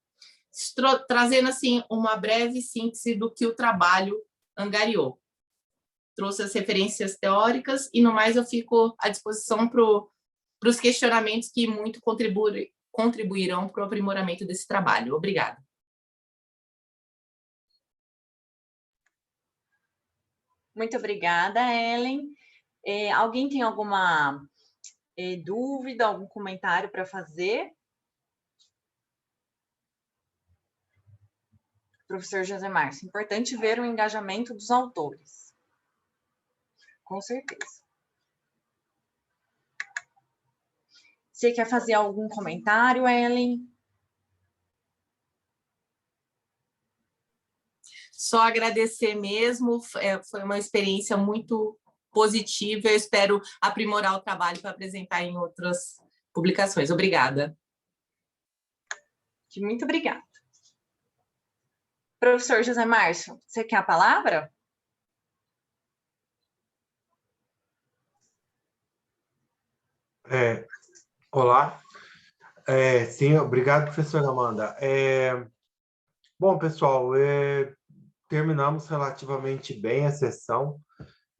Speaker 8: Trazendo, assim, uma breve síntese do que o trabalho angariou. Trouxe as referências teóricas e, no mais, eu fico à disposição para os questionamentos que muito contribuirão para o aprimoramento desse trabalho. Obrigada.
Speaker 4: Muito obrigada, Ellen. Alguém tem alguma dúvida, algum comentário para fazer? Professor José Márcio, importante ver o engajamento dos autores. Com certeza. Você quer fazer algum comentário, Ellen?
Speaker 8: Só agradecer mesmo, foi uma experiência muito positiva, eu espero aprimorar o trabalho para apresentar em outras publicações. Obrigada.
Speaker 4: Muito obrigada. Professor José Márcio, você quer a palavra?
Speaker 2: Olá. Sim, obrigado, professora Amanda. Bom, pessoal, terminamos relativamente bem a sessão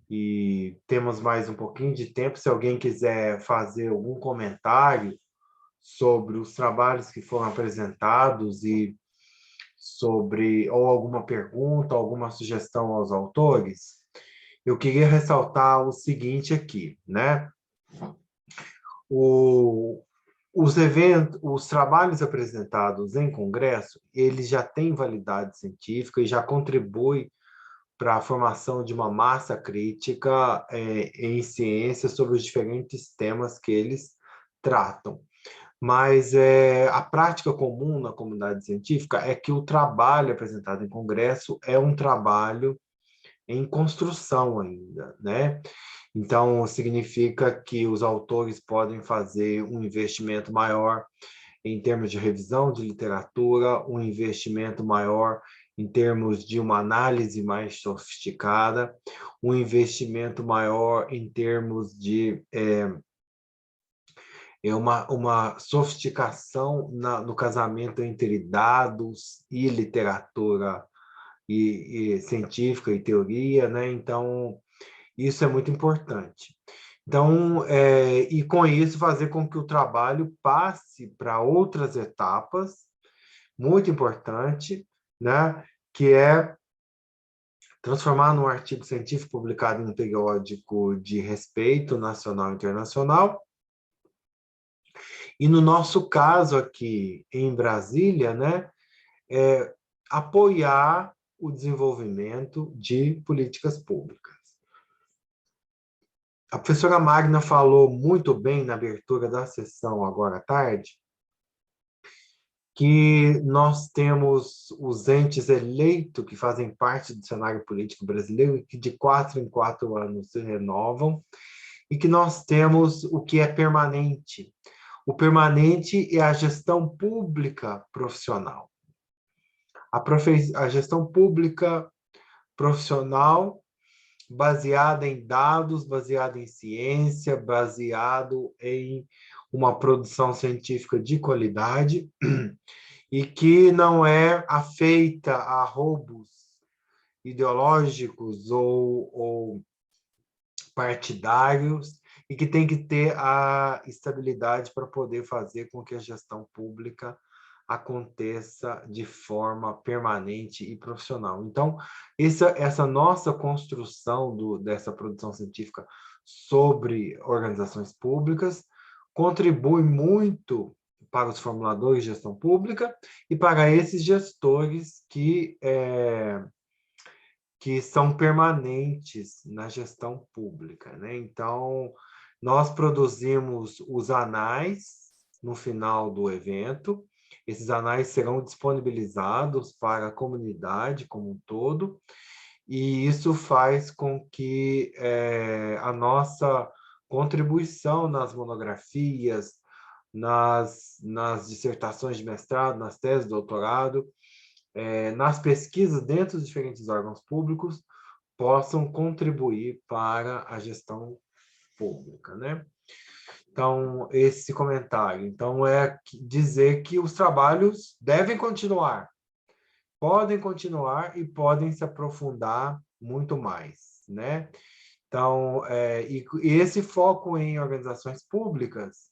Speaker 2: e temos mais um pouquinho de tempo. Se alguém quiser fazer algum comentário sobre os trabalhos que foram apresentados e ou alguma pergunta, alguma sugestão aos autores, eu queria ressaltar o seguinte aqui, né? Os trabalhos apresentados em congresso, eles já têm validade científica e já contribuem para a formação de uma massa crítica em ciência sobre os diferentes temas que eles tratam. Mas a prática comum na comunidade científica é que o trabalho apresentado em congresso é um trabalho em construção ainda, né? Então, significa que os autores podem fazer um investimento maior em termos de revisão de literatura, um investimento maior em termos de uma análise mais sofisticada, um investimento maior em termos de uma sofisticação no casamento entre dados e literatura e científica e teoria, né? Então, isso é muito importante. Então, e com isso, fazer com que o trabalho passe para outras etapas, muito importante, né? Que é transformar num artigo científico publicado em um periódico de respeito nacional e internacional. E no nosso caso aqui em Brasília, né? Apoiar o desenvolvimento de políticas públicas. A professora Magna falou muito bem na abertura da sessão agora à tarde, que nós temos os entes eleitos que fazem parte do cenário político brasileiro e que de 4 em 4 anos se renovam, e que nós temos o que é permanente. O permanente é a gestão pública profissional. A gestão pública profissional baseada em dados, baseada em ciência, baseado em uma produção científica de qualidade e que não é afeita a roubos ideológicos ou partidários e que tem que ter a estabilidade para poder fazer com que a gestão pública aconteça de forma permanente e profissional. Então, essa nossa construção dessa produção científica sobre organizações públicas contribui muito para os formuladores de gestão pública e para esses gestores que são permanentes na gestão pública, né? Então, nós produzimos os anais no final do evento. Esses anais serão disponibilizados para a comunidade como um todo, e isso faz com que a nossa contribuição nas monografias, nas dissertações de mestrado, nas teses de doutorado, nas pesquisas dentro dos diferentes órgãos públicos, possam contribuir para a gestão pública, né? Então, esse comentário. Então, é dizer que os trabalhos devem continuar, podem continuar e podem se aprofundar muito mais, né? Então, e esse foco em organizações públicas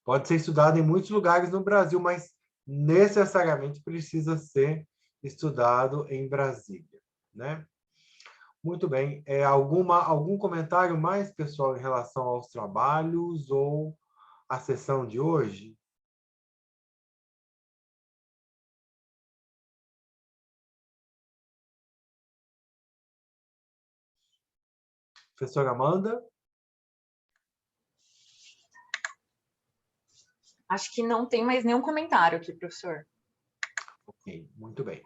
Speaker 2: pode ser estudado em muitos lugares no Brasil, mas necessariamente precisa ser estudado em Brasília, né? Muito bem. Algum comentário mais, pessoal, em relação aos trabalhos ou à sessão de hoje? Professora Amanda?
Speaker 4: Acho que não tem mais nenhum comentário aqui, professor.
Speaker 2: Ok, muito bem.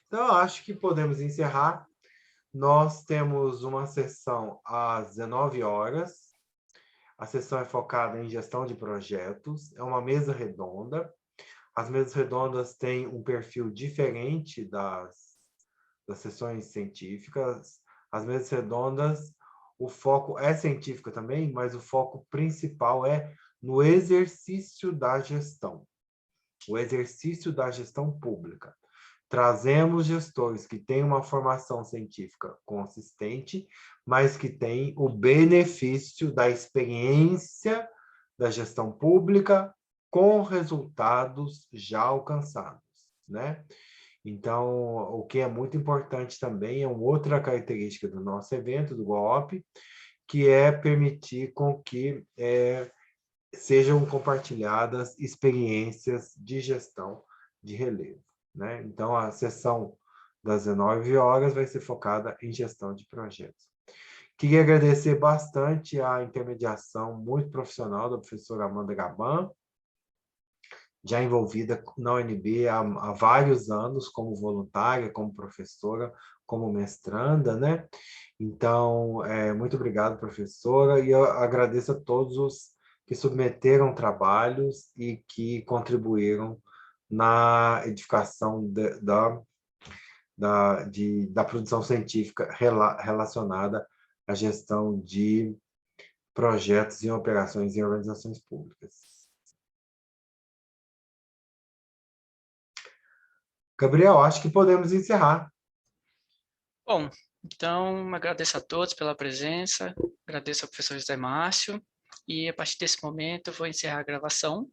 Speaker 2: Então, eu acho que podemos encerrar. Nós temos uma sessão às 19 horas. A sessão é focada em gestão de projetos. É uma mesa redonda. As mesas redondas têm um perfil diferente das sessões científicas. As mesas redondas, o foco é científico também, mas o foco principal é no exercício da gestão. O exercício da gestão pública. Trazemos gestores que têm uma formação científica consistente, mas que têm o benefício da experiência da gestão pública com resultados já alcançados, né? Então, o que é muito importante também é uma outra característica do nosso evento, do GOOP, que é permitir com que sejam compartilhadas experiências de gestão de relevo, né? Então, a sessão das 19 horas vai ser focada em gestão de projetos. Queria agradecer bastante a intermediação muito profissional da professora Amanda Gaban, já envolvida na UNB há vários anos, como voluntária, como professora, como mestranda, né? Então, muito obrigado, professora, e eu agradeço a todos os que submeteram trabalhos e que contribuíram na edificação da produção científica relacionada à gestão de projetos e operações em organizações públicas. Gabriel, acho que podemos encerrar.
Speaker 1: Bom, então agradeço a todos pela presença, agradeço ao professor José Márcio, e a partir desse momento eu vou encerrar a gravação